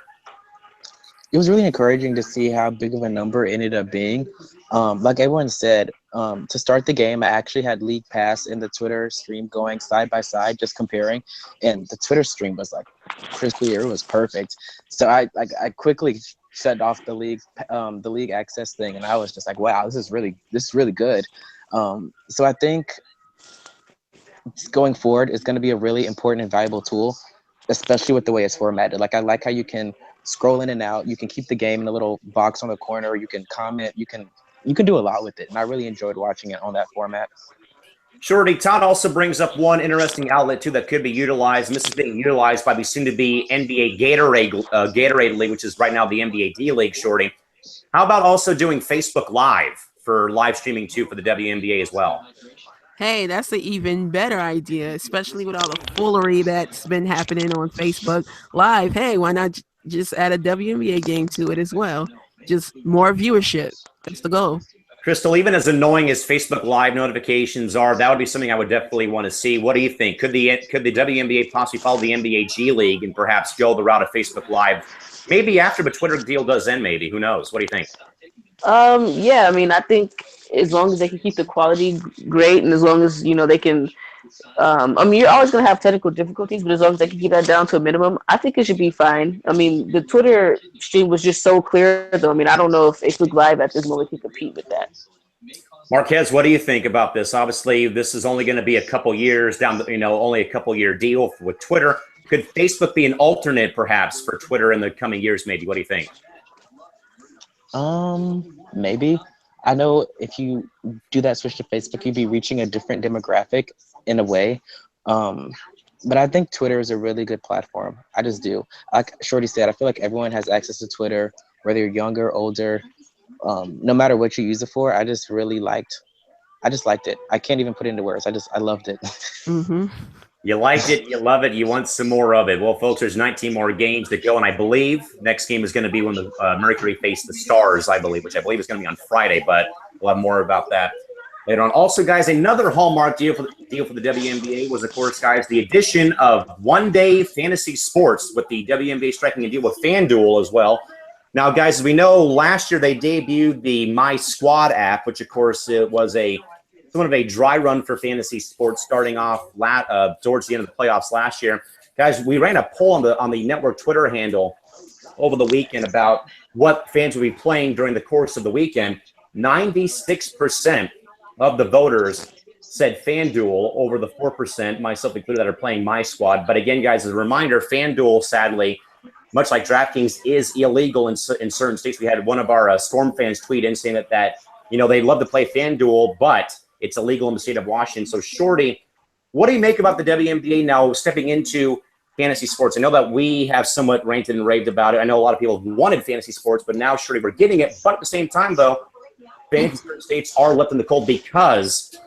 Speaker 3: It was really encouraging to see how big of a number it ended up being. Like everyone said, to start the game, I actually had League Pass and the Twitter stream going side by side, just comparing, and the Twitter stream was like crystal clear. It was perfect. So I quickly shut off the league access thing, and I was just like, wow, this is really good. So I think going forward, it's going to be a really important and valuable tool, especially with the way it's formatted. Like I like how you can scroll in and out. You can keep the game in a little box on the corner. You can comment. You can do a lot with it, and I really enjoyed watching it on that format.
Speaker 1: Shorty, Todd also brings up one interesting outlet too that could be utilized, and this is being utilized by the soon-to-be NBA Gatorade League, which is right now the NBA D League. Shorty, how about also doing Facebook Live for live streaming too for the WNBA as well?
Speaker 2: Hey, that's an even better idea, especially with all the foolery that's been happening on Facebook Live. Hey, why not just add a WNBA game to it as well? Just more viewership. That's the goal.
Speaker 1: Crystal, even as annoying as Facebook Live notifications are, that would be something I would definitely want to see. What do you think? Could the WNBA possibly follow the NBA G League and perhaps go the route of Facebook Live? Maybe after the Twitter deal does end, maybe. Who knows? What do you think?
Speaker 4: Yeah, I mean, I think as long as they can keep the quality great, and as long as they can, I mean, you're always gonna have technical difficulties, but as long as they can keep that down to a minimum, I think it should be fine. I mean, the Twitter stream was just so clear, though. I mean, I don't know if Facebook Live at this moment can compete with that.
Speaker 1: Marquez, what do you think about this? Obviously, this is only going to be a couple years down, only a couple year deal with Twitter. Could Facebook be an alternate, perhaps, for Twitter in the coming years? Maybe. What do you think?
Speaker 3: Maybe. I know if you do that switch to Facebook, you'd be reaching a different demographic in a way. But I think Twitter is a really good platform. I just do. Like Shorty said, I feel like everyone has access to Twitter, whether you're younger, older, no matter what you use it for. I just liked it. I can't even put it into words. I loved it.
Speaker 2: Mm-hmm.
Speaker 1: You liked it, you love it, you want some more of it. Well, folks, there's 19 more games to go, and I believe next game is going to be when the Mercury face the Stars, I believe, which I believe is going to be on Friday, but we'll have more about that later on. Also, guys, another hallmark deal for the WNBA was, of course, guys, the addition of one-day fantasy sports with the WNBA striking a deal with FanDuel as well. Now, guys, as we know, last year they debuted the My Squad app, which, of course, it was somewhat of a dry run for fantasy sports starting off towards the end of the playoffs last year. Guys, we ran a poll on the network Twitter handle over the weekend about what fans would be playing during the course of the weekend. 96% of the voters said FanDuel over the 4%, myself included, that are playing My Squad. But again, guys, as a reminder, FanDuel, sadly, much like DraftKings, is illegal in certain states. We had one of our Storm fans tweet in saying that they love to play FanDuel, but it's illegal in the state of Washington. So, Shorty, what do you make about the WNBA now stepping into fantasy sports? I know that we have somewhat ranted and raved about it. I know a lot of people wanted fantasy sports, but now, Shorty, we're getting it. But at the same time, though, fans in certain states are left in the cold because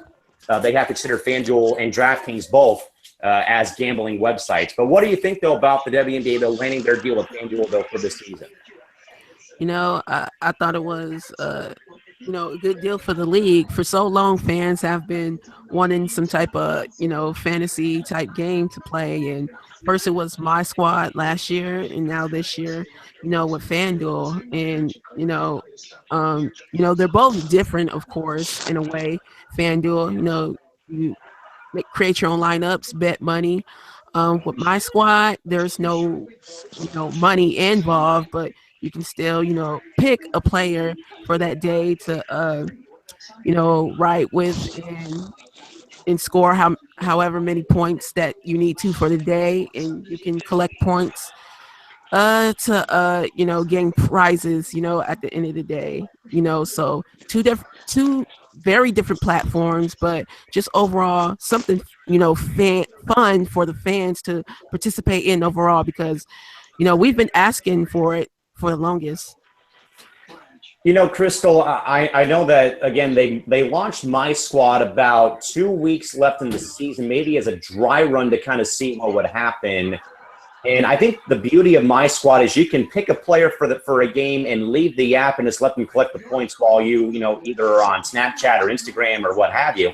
Speaker 1: they have to consider FanDuel and DraftKings both as gambling websites. But what do you think, though, about the WNBA, though, landing their deal with FanDuel, though, for this season?
Speaker 2: I thought it was a good deal for the league. For so long, fans have been wanting some type of, fantasy type game to play. And first it was My Squad last year, and now this year, with FanDuel. And, they're both different, of course, in a way. FanDuel, you create your own lineups, bet money. With My Squad, there's no, money involved, but you can still, pick a player for that day to, write with and score however many points that you need to for the day, and you can collect points to gain prizes at the end of the day. So two very different platforms, but just overall something fun for the fans to participate in overall, because we've been asking for it for the longest.
Speaker 1: Crystal, I know that, again, they launched My Squad about 2 weeks left in the season, maybe as a dry run to kind of see what would happen. And I think the beauty of My Squad is you can pick a player for a game and leave the app and just let them collect the points while you either on Snapchat or Instagram or what have you.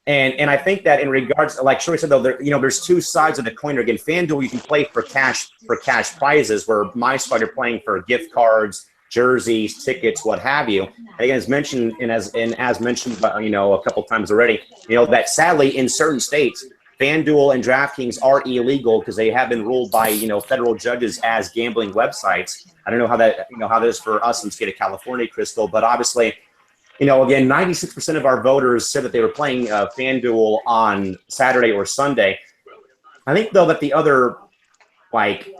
Speaker 1: And I think that in regards, like Shorty said, though, there's two sides of the coin. Again, FanDuel, you can play for cash prizes, where My Squad, you're playing for gift cards, jerseys, tickets, what have you. And again, as mentioned, as mentioned, a couple times already, that sadly in certain states, FanDuel and DraftKings are illegal because they have been ruled by federal judges as gambling websites. I don't know how that how that is for us in the state of California, Crystal, but obviously, again, 96% of our voters said that they were playing FanDuel on Saturday or Sunday. I think, though, that the other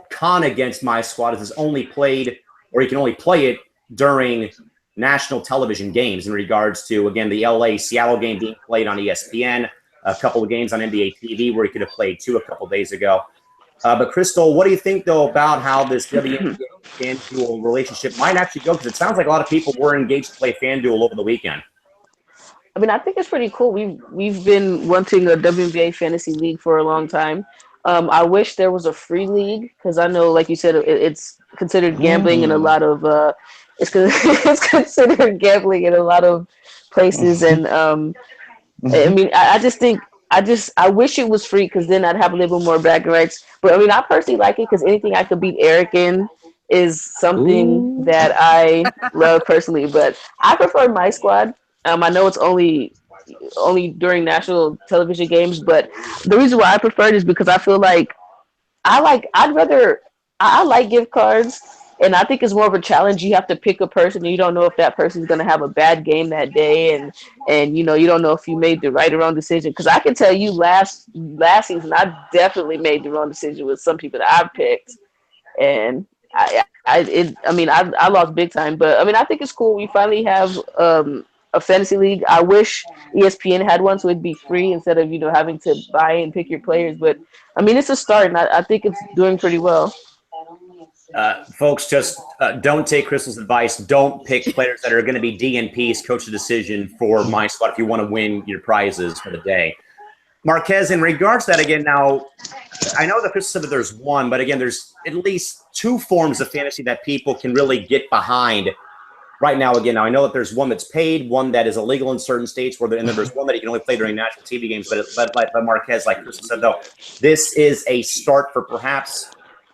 Speaker 1: con against My Squad is it's only played, or you can only play it during national television games, in regards to, again, the LA-Seattle game being played on ESPN, a couple of games on NBA TV where you could have played two a couple days ago. But Crystal, what do you think, though, about how this WNBA FanDuel relationship might actually go? Because it sounds like a lot of people were engaged to play FanDuel over the weekend.
Speaker 4: I mean, I think it's pretty cool. We've been wanting a WNBA fantasy league for a long time. I wish there was a free league, because I know, like you said, it's considered gambling in a lot of it's considered gambling in a lot of places, and I mean, I just think I wish it was free, because then I'd have a little more bragging rights. But I mean, I personally like it because anything I could beat Eric in is something that I love personally. But I prefer My Squad. I know it's only during national television games, but the reason why I prefer it is because I feel like I like gift cards, and I think it's more of a challenge. You have to pick a person, and you don't know if that person's going to have a bad game that day, and you don't know if you made the right or wrong decision. Because I can tell you, last season, I definitely made the wrong decision with some people that I picked, and I lost big time. But I mean, I think it's cool. We finally have a fantasy league. I wish ESPN had one so it'd be free instead of having to buy and pick your players. But I mean, it's a start, and I think it's doing pretty well.
Speaker 1: Folks, just don't take Crystal's advice. Don't pick players that are going to be DNPs, coach the decision for My Squad, if you want to win your prizes for the day. Marquez, in regards to that, again, now, I know that Crystal said that there's one, but again, there's at least two forms of fantasy that people can really get behind right now, again, now I know that there's one that's paid, one that is illegal in certain states, and then there's one that you can only play during national TV games. But Marquez, like Crystal said, though, this is a start for perhaps,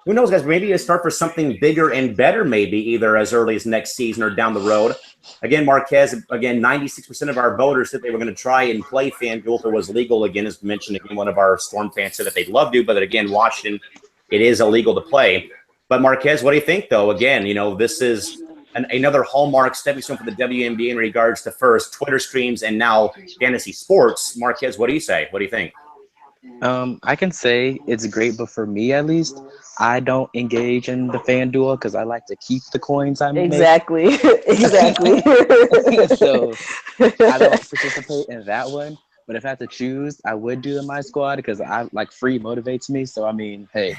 Speaker 1: who knows, guys, maybe a start for something bigger and better, maybe either as early as next season or down the road. Again, Marquez, again, 96% of our voters said they were going to try and play FanDuel if it was legal. Again, as mentioned, again, one of our Storm fans said that they'd love to, but that, again, Washington, it is illegal to play. But Marquez, what do you think, though? Again, this is another hallmark stepping stone for the WNBA in regards to first Twitter streams and now fantasy sports. Marquez, what do you say? What do you think?
Speaker 3: I can say it's great, but for me at least, I don't engage in the FanDuel because I like to keep the coins I make.
Speaker 4: Exactly.
Speaker 3: So I don't participate in that one. But if I had to choose, I would do the My Squad because I like free motivates me. So I mean, hey.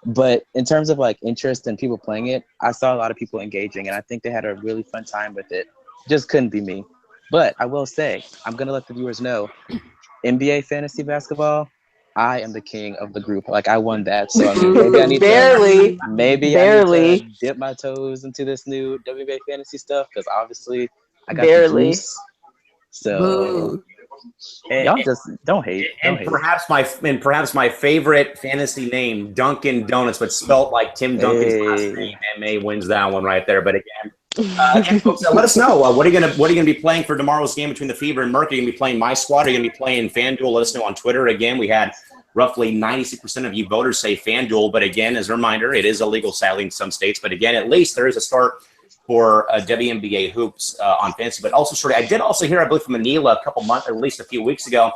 Speaker 3: But in terms of like interest in people playing it, I saw a lot of people engaging, and I think they had a really fun time with it. Just couldn't be me. But I will say, I'm gonna let the viewers know, NBA fantasy basketball, I am the king of the group. Like I won that, so I mean, maybe I need
Speaker 4: barely.
Speaker 3: I need to dip my toes into this new WNBA fantasy stuff because obviously I got the juice. So y'all just don't hate.
Speaker 1: Perhaps my favorite fantasy name, Dunkin' Donuts, but spelt like Tim Duncan's last name. MA wins that one right there. But again, folks, let us know what are you gonna be playing for tomorrow's game between the Fever and Mercury? Are you gonna be playing My Squad? Are you gonna be playing FanDuel? Let us know on Twitter. Again, we had roughly 96% of you voters say FanDuel, but again, as a reminder, it is illegal sadly in some states. But again, at least there is a start for WNBA hoops on fantasy. But also, Shorty, I did also hear, I believe, from Manila a couple months, or at least a few weeks ago,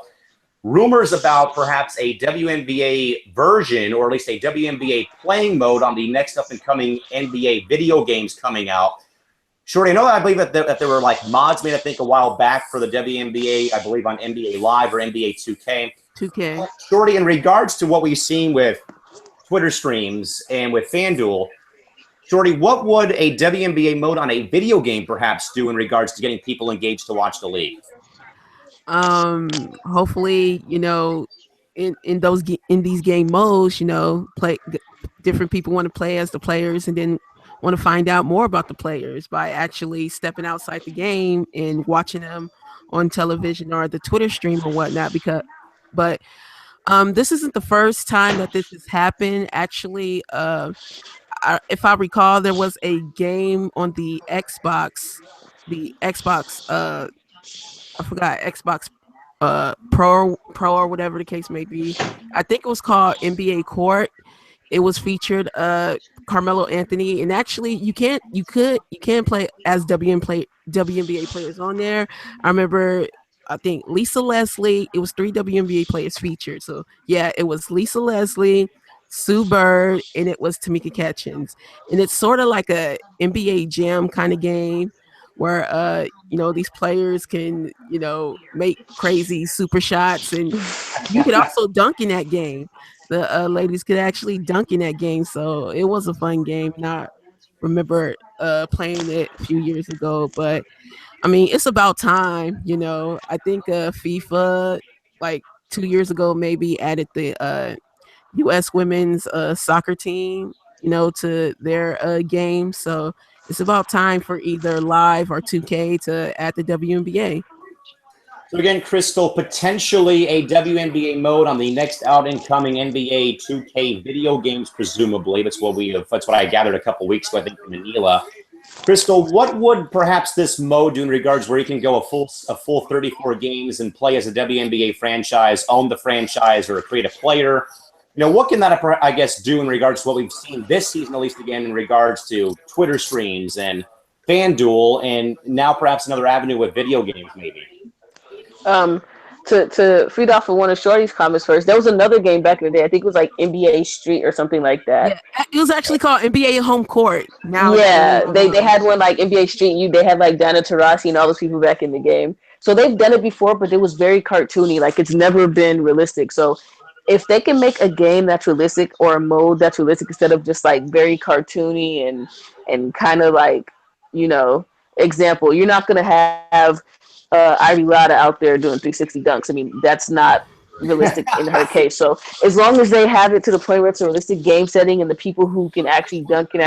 Speaker 1: rumors about perhaps a WNBA version, or at least a WNBA playing mode on the next up-and-coming NBA video games coming out. Shorty, I believe that there were like mods made, I think, a while back for the WNBA, I believe on NBA Live or NBA 2K.
Speaker 2: 2K.
Speaker 1: Shorty, in regards to what we've seen with Twitter streams and with FanDuel, Shorty, what would a WNBA mode on a video game perhaps do in regards to getting people engaged to watch the league?
Speaker 2: Hopefully, in these game modes, different people want to play as the players and then want to find out more about the players by actually stepping outside the game and watching them on television or the Twitter stream or whatnot. But this isn't the first time that this has happened. Actually, if I recall, there was a game on the Xbox. I forgot, Xbox Pro or whatever the case may be. I think it was called NBA Court. It was featured Carmelo Anthony, and actually you can play as WNBA players on there. I remember, I think Lisa Leslie. It was 3 WNBA players featured. So yeah, it was Lisa Leslie, Sue Bird, and it was Tamika Catchings. And it's sort of like a NBA Jam kind of game where these players can make crazy super shots, and you could also dunk in that game. The ladies could actually dunk in that game, so it was a fun game. And I remember playing it a few years ago, but I mean, it's about time. I think FIFA, like 2 years ago, maybe added the U.S. women's soccer team, to their game. So it's about time for either Live or 2K to add the WNBA.
Speaker 1: So again, Crystal, potentially a WNBA mode on the next out-and-coming NBA 2K video games, presumably. That's what I gathered a couple weeks ago, I think, from Manila. Crystal, what would perhaps this mode do in regards where you can go a full 34 games and play as a WNBA franchise, own the franchise, or create a player? What can that, I guess, do in regards to what we've seen this season, at least again, in regards to Twitter streams and FanDuel, and now perhaps another avenue with video games, maybe?
Speaker 4: To feed off of one of Shorty's comments first, there was another game back in the day. I think it was like NBA Street or something like that.
Speaker 2: Yeah, it was actually called NBA Home Court. Now,
Speaker 4: yeah, they had one like NBA Street. They had like Diana Taurasi and all those people back in the game. So they've done it before, but it was very cartoony. Like it's never been realistic. So if they can make a game that's realistic or a mode that's realistic instead of just like very cartoony and kind of like, example, you're not gonna have Ivy Lada out there doing 360 dunks. I mean, that's not realistic in her case. So as long as they have it to the point where it's a realistic game setting, and the people who can actually dunk, and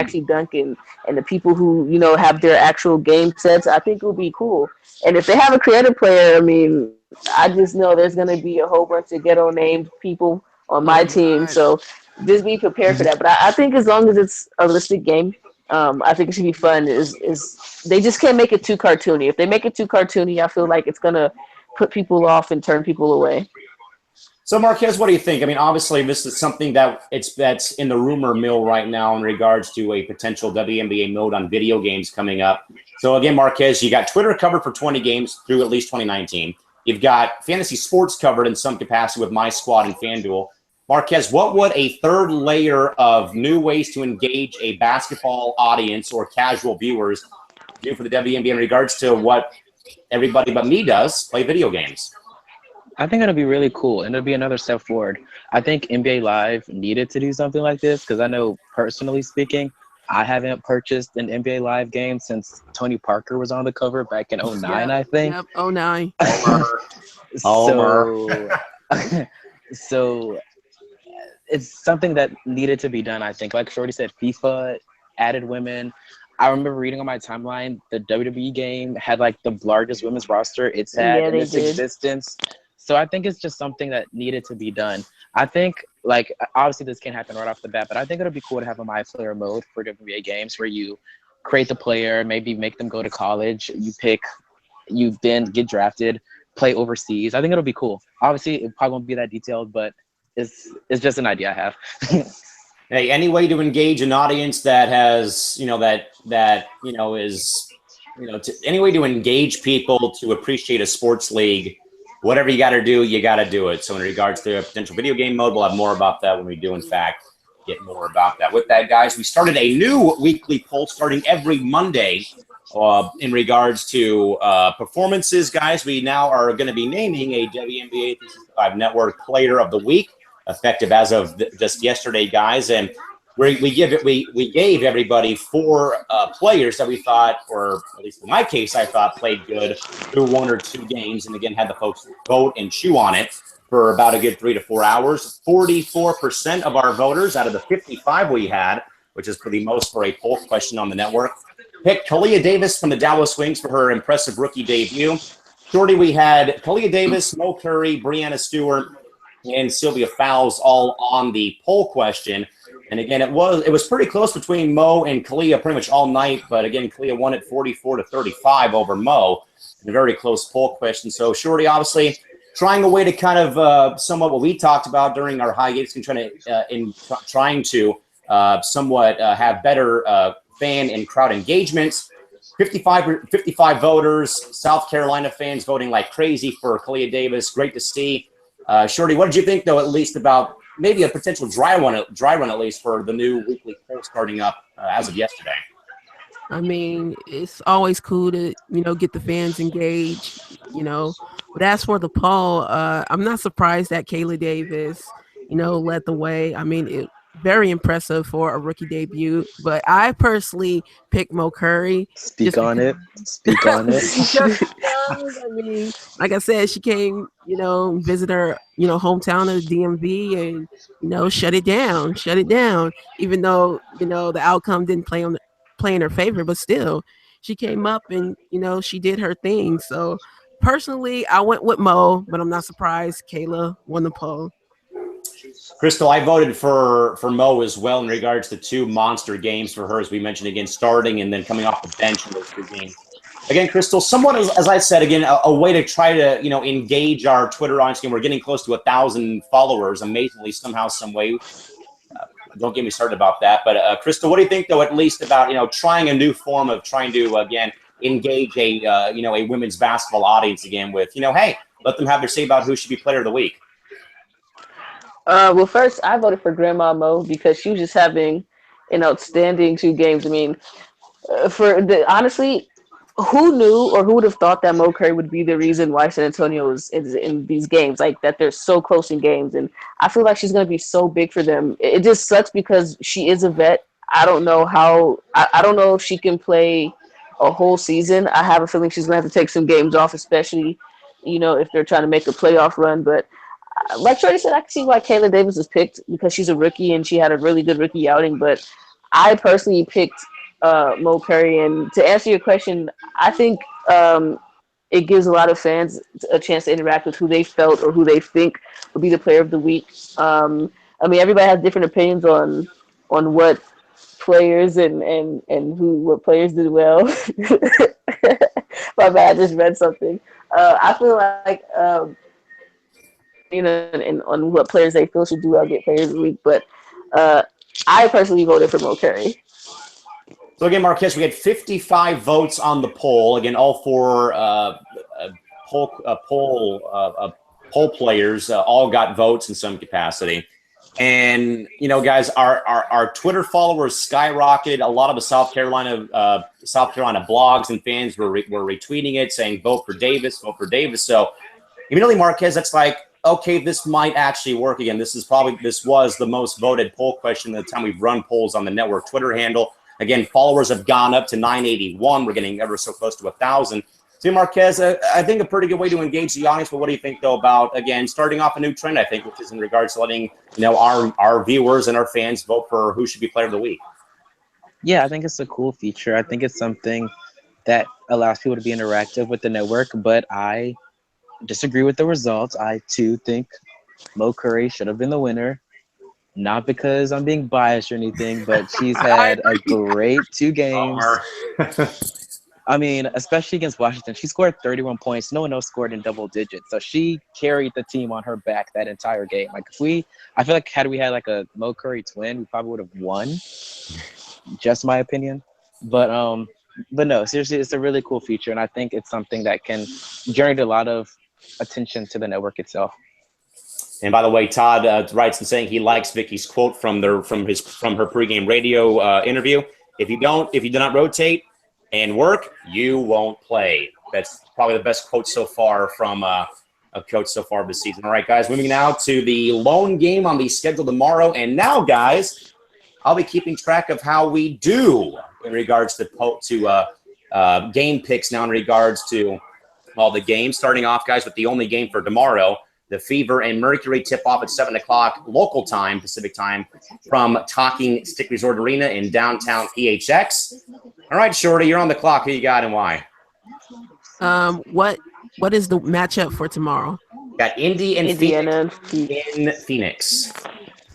Speaker 4: the people who have their actual game sets, I think it will be cool. And if they have a creative player, I mean, I just know there's going to be a whole bunch of ghetto named people on my
Speaker 2: Oh
Speaker 4: team.
Speaker 2: my.
Speaker 4: So just be prepared for that. But I think as long as it's a realistic game, I think it should be fun. Is they just can't make it too cartoony. If they make it too cartoony, I feel like it's gonna put people off and turn people away.
Speaker 1: So Marquez, what do you think? I mean, obviously this is something that's in the rumor mill right now in regards to a potential WNBA mode on video games coming up. So again, Marquez, you got Twitter covered for 20 games through at least 2019. You've got fantasy sports covered in some capacity with My Squad and FanDuel. Marquez, what would a third layer of new ways to engage a basketball audience or casual viewers do for the WNBA in regards to what everybody but me does, play video games?
Speaker 3: I think it'll be really cool, and it'll be another step forward. I think NBA Live needed to do something like this because I know, personally speaking, I haven't purchased an NBA Live game since Tony Parker was on the cover back in '09,
Speaker 2: Yep,
Speaker 3: I think.
Speaker 2: yep, 09.
Speaker 3: So, so it's something that needed to be done, I think. Like Shorty said, FIFA added women. I remember reading on my timeline, the WWE game had like the largest women's roster it's had in its existence. So I think it's just something that needed to be done. I think, like, obviously this can't happen right off the bat, but I think it'll be cool to have a My Player mode for WNBA games where you create the player, maybe make them go to college, you then get drafted, play overseas. I think it'll be cool. Obviously, it probably won't be that detailed, but it's just an idea I have.
Speaker 1: Hey, any way to engage an audience that has, any way to engage people to appreciate a sports league, whatever you got to do it. So in regards to a potential video game mode, we'll have more about that when we do, in fact, get more about that. With that, guys, we started a new weekly poll starting every Monday in regards to performances. Guys, we now are going to be naming a WNBA 365 Network Player of the Week, effective as of just yesterday, guys. And we gave everybody 4 players that we thought, or at least in my case, I thought played good through 1 or 2 games, and again had the folks vote and chew on it for about a good 3 to 4 hours. 44% of our voters out of the 55 we had, which is for the most for a poll question on the network, picked Kalia Davis from the Dallas Wings for her impressive rookie debut. Shorty, we had Kalia Davis, Mo Curry, Breanna Stewart, and Sylvia Fowles all on the poll question. And again, it was pretty close between Mo and Kalia pretty much all night. But again, Kalia won it 44-35 over Mo in a very close poll question. So Shorty, obviously, trying a way to kind of somewhat what we talked about during our high gates, trying to somewhat have better fan and crowd engagements. 55 voters, South Carolina fans voting like crazy for Kalia Davis. Great to see. Shorty, what did you think, though, at least about maybe a potential dry run at least for the new weekly poll starting up as of yesterday?
Speaker 2: I mean, it's always cool to, get the fans engaged, But as for the poll, I'm not surprised that Kayla Davis, led the way. I mean, very impressive for a rookie debut. But I personally picked Mo Curry.
Speaker 3: Speak on it.
Speaker 2: I mean, like I said, she came, visit her, hometown of the DMV and, shut it down. Even though, the outcome didn't play in her favor, but still, she came up and, she did her thing. So personally, I went with Mo, but I'm not surprised Kayla won the poll.
Speaker 1: Crystal, I voted for Mo as well in regards to 2 monster games for her, as we mentioned, again, starting and then coming off the bench in those 2 games. Again, Crystal, somewhat, as I said, again, a way to try to, engage our Twitter audience. Again, we're getting close to 1,000 followers, amazingly, somehow, some way. Don't get me started about that. But, Crystal, what do you think, though, at least about, trying a new form of trying to, again, engage a women's basketball audience again with, hey, let them have their say about who should be player of the week?
Speaker 4: Well, first, I voted for Grandma Mo because she was just having an outstanding 2 games. I mean, honestly, who knew or who would have thought that Mo Curry would be the reason why San Antonio is in these games, like that they're so close in games. And I feel like she's going to be so big for them. It just sucks because she is a vet. I don't know I don't know if she can play a whole season. I have a feeling she's going to have to take some games off, especially, if they're trying to make a playoff run. But like Shorty said, I can see why Kayla Davis was picked because she's a rookie and she had a really good rookie outing. But I personally picked Mo Curry. And to answer your question, I think it gives a lot of fans a chance to interact with who they felt or who they think would be the player of the week. I mean, everybody has different opinions on what players and who what players did well. My bad, I just read something. I feel like and on what players they feel should do well get players of the week, but uh, I personally voted for Mo Curry.
Speaker 1: So again, Marquez, we had 55 votes on the poll. Again, all four poll players all got votes in some capacity. And guys, our Twitter followers skyrocketed. A lot of the South Carolina blogs and fans were retweeting it, saying vote for Davis, vote for Davis. So immediately, Marquez, that's like, okay, this might actually work again. This was the most voted poll question at the time we've run polls on the network Twitter handle. Again, followers have gone up to 981. We're getting ever so close to 1,000. So, Marquez, I think a pretty good way to engage the audience. But what do you think, though, about, again, starting off a new trend, I think, which is in regards to letting, our viewers and our fans vote for who should be player of the week?
Speaker 3: Yeah, I think it's a cool feature. I think it's something that allows people to be interactive with the network, but I disagree with the results. I, too, think Mo Curry should have been the winner. Not because I'm being biased or anything, but she's had a great 2 games. I mean, especially against Washington. She scored 31 points. No one else scored in double digits. So she carried the team on her back that entire game. Like I feel like had we had like a Mo Curry twin, we probably would have won. Just my opinion. But no, seriously, it's a really cool feature. And I think it's something that can generate a lot of attention to the network itself.
Speaker 1: And by the way, Todd writes and saying he likes Vicky's quote from her pregame radio interview. If you do not rotate and work, you won't play. That's probably the best quote so far from a coach so far this season. All right, guys, moving now to the lone game on the schedule tomorrow. And now, guys, I'll be keeping track of how we do in regards to game picks now in regards to all the games. Starting off, guys, with the only game for tomorrow. The Fever and Mercury tip off at 7 o'clock local time, Pacific time, from Talking Stick Resort Arena in downtown PHX. All right, Shorty, you're on the clock. Who you got and why?
Speaker 2: What is the matchup for tomorrow?
Speaker 1: Got Indy and
Speaker 4: Indiana
Speaker 1: Phoenix in Phoenix.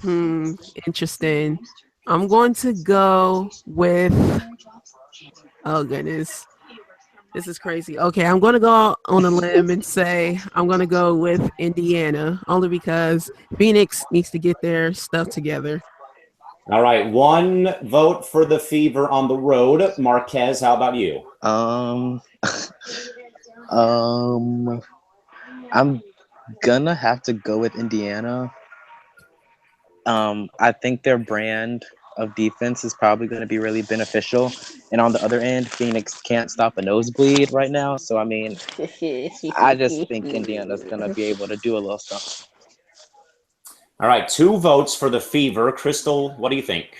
Speaker 2: Interesting. I'm going to go with. Oh goodness. This is crazy. Okay, I'm going to go on a limb and say I'm going to go with Indiana, only because Phoenix needs to get their stuff together.
Speaker 1: All right, 1 vote for the Fever on the road. Marquez, how about you?
Speaker 3: I'm gonna have to go with Indiana. I think their brand of defense is probably going to be really beneficial. And on the other end, Phoenix can't stop a nosebleed right now. So, I mean, I just think Indiana's going to be able to do a little something.
Speaker 1: All right, 2 votes for the Fever. Crystal, what do you think?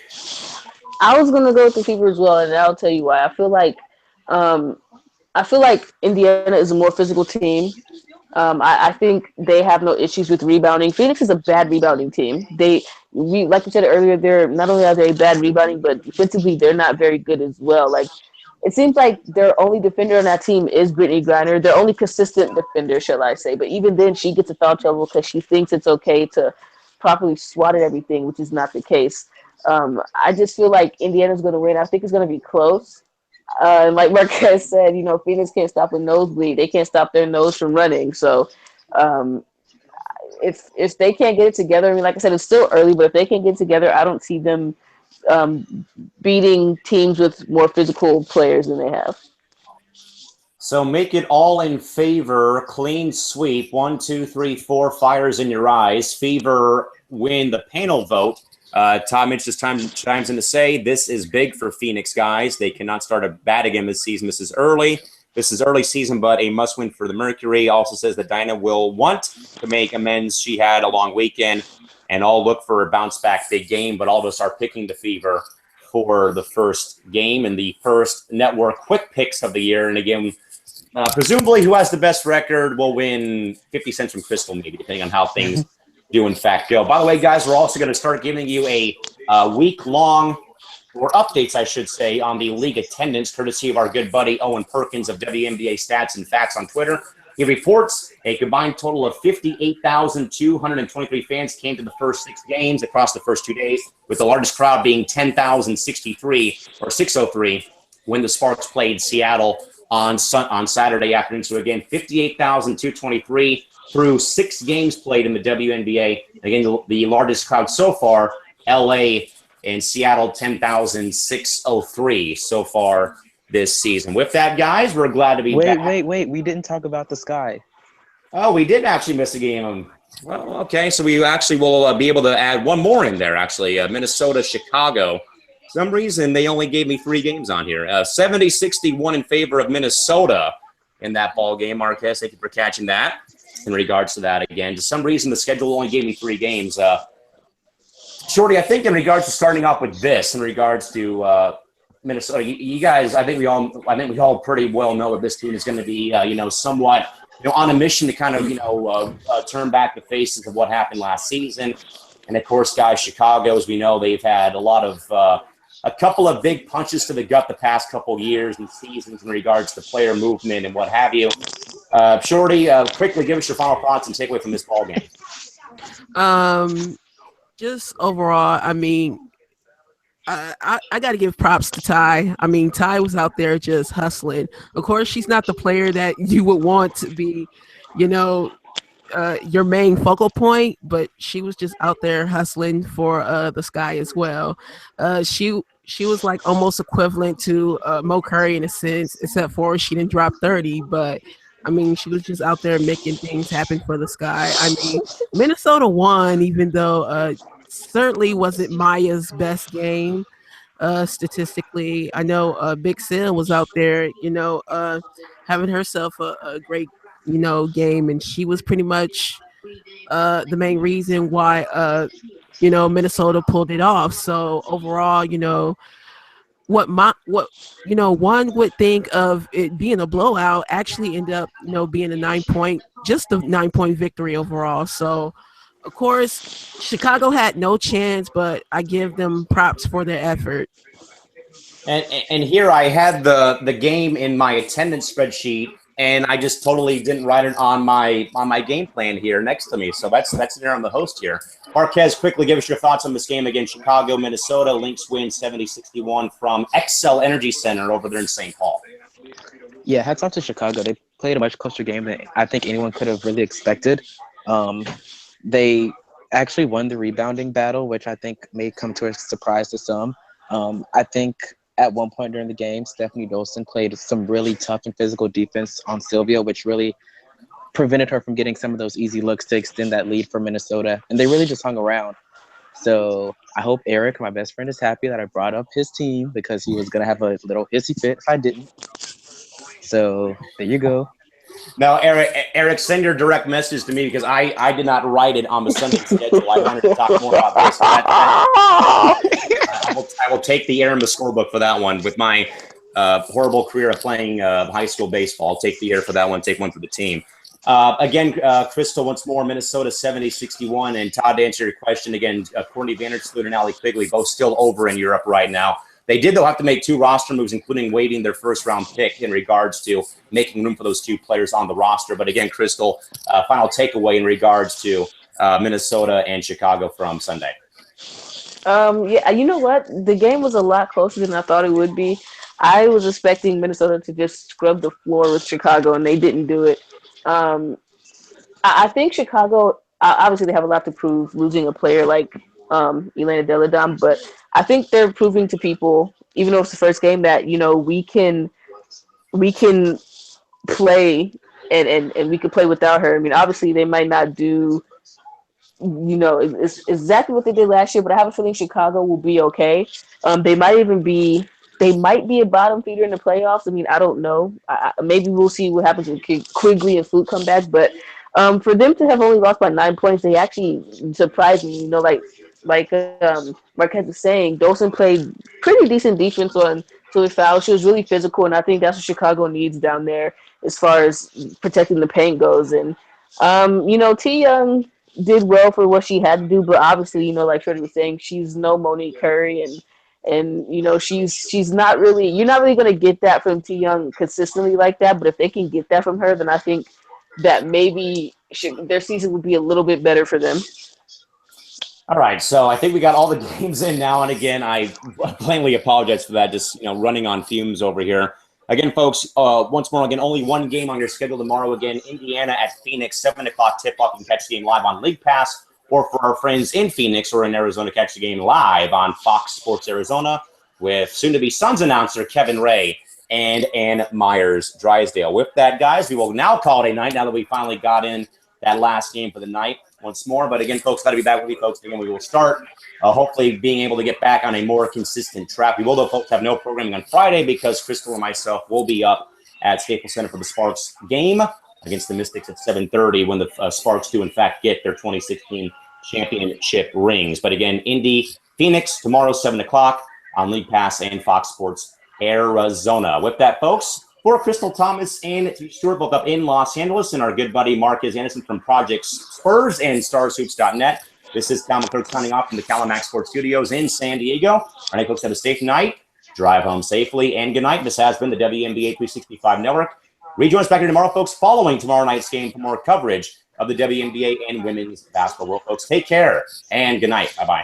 Speaker 4: I was gonna go with the Fever as well, and I'll tell you why. I feel like Indiana is a more physical team. I think they have no issues with rebounding. Phoenix is a bad rebounding team. Like you said earlier, they're not only are they bad rebounding, but defensively they're not very good as well. Like it seems like their only defender on that team is Brittany Griner. Their only consistent defender, shall I say? But even then, she gets a foul trouble because she thinks it's okay to properly swat at everything, which is not the case. I just feel like Indiana's going to win. I think it's going to be close. And like Marquez said, Phoenix can't stop a nosebleed. They can't stop their nose from running. So if they can't get it together, I mean, like I said, it's still early, but if they can't get it together, I don't see them beating teams with more physical players than they have.
Speaker 1: So make it all in Favor. Clean sweep. 1, 2, 3, 4 fires in your eyes. Fever win the panel vote. Todd Mitch just chimes in to say this is big for Phoenix, guys. They cannot start a bad again this season. This is early season, but a must win for the Mercury. Also says that Dinah will want to make amends. She had a long weekend, and all look for a bounce back big game. But all of us are picking the Fever for the first game and the first network quick picks of the year. And again, Presumably, who has the best record will win 50 cents from Crystal, maybe, depending on how things do in fact go. By the way, guys, we're also going to start giving you a week-long, or updates, I should say, on the league attendance, courtesy of our good buddy Owen Perkins of WNBA Stats and Facts on Twitter. He reports a combined total of 58,223 fans came to the first 6 games across the first 2 days, with the largest crowd being 10,063 or 603 when the Sparks played Seattle on Saturday afternoon. So again, 58,223 through 6 games played in the WNBA. Again, the largest crowd so far, LA and Seattle, 10,603 so far this season. With that, guys, we're glad to be back.
Speaker 3: Wait. We didn't talk about the Sky.
Speaker 1: Oh, we did actually miss a game. Well, okay. So we actually will be able to add one more in there, actually. Minnesota, Chicago. For some reason, they only gave me 3 games on here. 70-61 in favor of Minnesota in that ball game. Marquez, thank you for catching that. In regards to that, again, for some reason, the schedule only gave me 3 games. Shorty, I think in regards to starting off with this, in regards to Minnesota, you guys, I think we all pretty well know that this team is going to be, somewhat, on a mission to kind of, turn back the faces of what happened last season. And of course, guys, Chicago, as we know, they've had a couple of big punches to the gut the past couple of years and seasons in regards to player movement and what have you. Shorty, quickly give us your final thoughts and takeaway from this ball game.
Speaker 2: Just overall, I mean, I got to give props to Ty. I mean, Ty was out there just hustling. Of course, she's not the player that you would want to be, your main focal point, but she was just out there hustling for the Sky as well. She was like almost equivalent to Mo Curry in a sense, except for she didn't drop 30, but I mean, she was just out there making things happen for the Sky. I mean, Minnesota won, even though certainly wasn't Maya's best game statistically. I know Big Sil was out there, having herself a great, game, and she was pretty much the main reason why, Minnesota pulled it off. So overall, one would think of it being a blowout actually ended up being a 9-point victory overall. So of course Chicago had no chance, but I give them props for their effort.
Speaker 1: And here I had the game in my attendance spreadsheet, and I just totally didn't write it on my game plan here next to me. So that's there on the host here. Marquez, quickly give us your thoughts on this game against Chicago, Minnesota. Lynx win 70-61 from Xcel Energy Center over there in St. Paul.
Speaker 3: Yeah, hats off to Chicago. They played a much closer game than I think anyone could have really expected. They actually won the rebounding battle, which I think may come to a surprise to some. I think at one point during the game, Stephanie Dolson played some really tough and physical defense on Sylvia, which really prevented her from getting some of those easy looks to extend that lead for Minnesota. And they really just hung around. So I hope Eric, my best friend, is happy that I brought up his team, because he was going to have a little hissy fit if I didn't. So there you go.
Speaker 1: Now, Eric, send your direct message to me, because I did not write it on the Sunday schedule. I wanted to talk more about this. I will take the air in the scorebook for that one. With my horrible career of playing high school baseball, I'll take the air for that one, take one for the team. Again, Crystal, once more, Minnesota 70-61. And Todd, to answer your question, again, Courtney Vandersloot and Allie Quigley both still over in Europe right now. They did, though, have to make 2 roster moves, including waiving their first-round pick in regards to making room for those 2 players on the roster. But again, Crystal, final takeaway in regards to Minnesota and Chicago from Sunday.
Speaker 4: Yeah, you know what? The game was a lot closer than I thought it would be. I was expecting Minnesota to just scrub the floor with Chicago, and they didn't do it. I think Chicago, obviously they have a lot to prove, losing a player like Elena Deladon, but I think they're proving to people, even though it's the first game, that we can play and we can play without her. I mean, obviously they might not do it's exactly what they did last year, but I have a feeling Chicago will be okay. They might be a bottom feeder in the playoffs. I mean, I don't know. Maybe we'll see what happens when Quigley and Flute come back, but for them to have only lost by 9 points, they actually surprised me. Like Marquez was saying, Dolson played pretty decent defense on off-kilter fouls. She was really physical, and I think that's what Chicago needs down there as far as protecting the paint goes. And T Young did well for what she had to do, but obviously, like Shorty was saying, she's no Monique Curry, and she's not really, you're not really going to get that from T Young consistently like that. But if they can get that from her, then I think that maybe their season would be a little bit better for them.
Speaker 1: All right, so I think we got all the games in now, and again, I plainly apologize for that, just running on fumes over here. Again, folks, once more, again, only one game on your schedule tomorrow. Again, Indiana at Phoenix, 7 o'clock tip-off. You can catch the game live on League Pass, or for our friends in Phoenix or in Arizona, catch the game live on Fox Sports Arizona with soon-to-be Suns announcer Kevin Ray and Ann Myers Drysdale. With that, guys, we will now call it a night now that we finally got in that last game for the night once more. But again, folks, got to be back with you, folks. Again, we will start hopefully being able to get back on a more consistent track. We will, though, folks, have no programming on Friday because Crystal and myself will be up at Staples Center for the Sparks game against the Mystics at 7:30 when the Sparks do, in fact, get their 2016 championship rings. But again, Indy, Phoenix, tomorrow, 7 o'clock on League Pass and Fox Sports Arizona. With that, folks, for Crystal Thomas and Stewart, both up in Los Angeles, and our good buddy Marcus Anderson from Project Spurs and StarsHoops.net. This is Cal McClure signing off from the Calamax Sports Studios in San Diego. All right, folks, have a safe night. Drive home safely, and good night. This has been the WNBA 365 Network. Rejoin us back here tomorrow, folks, following tomorrow night's game for more coverage of the WNBA and women's basketball world. Folks, take care, and good night. Bye-bye.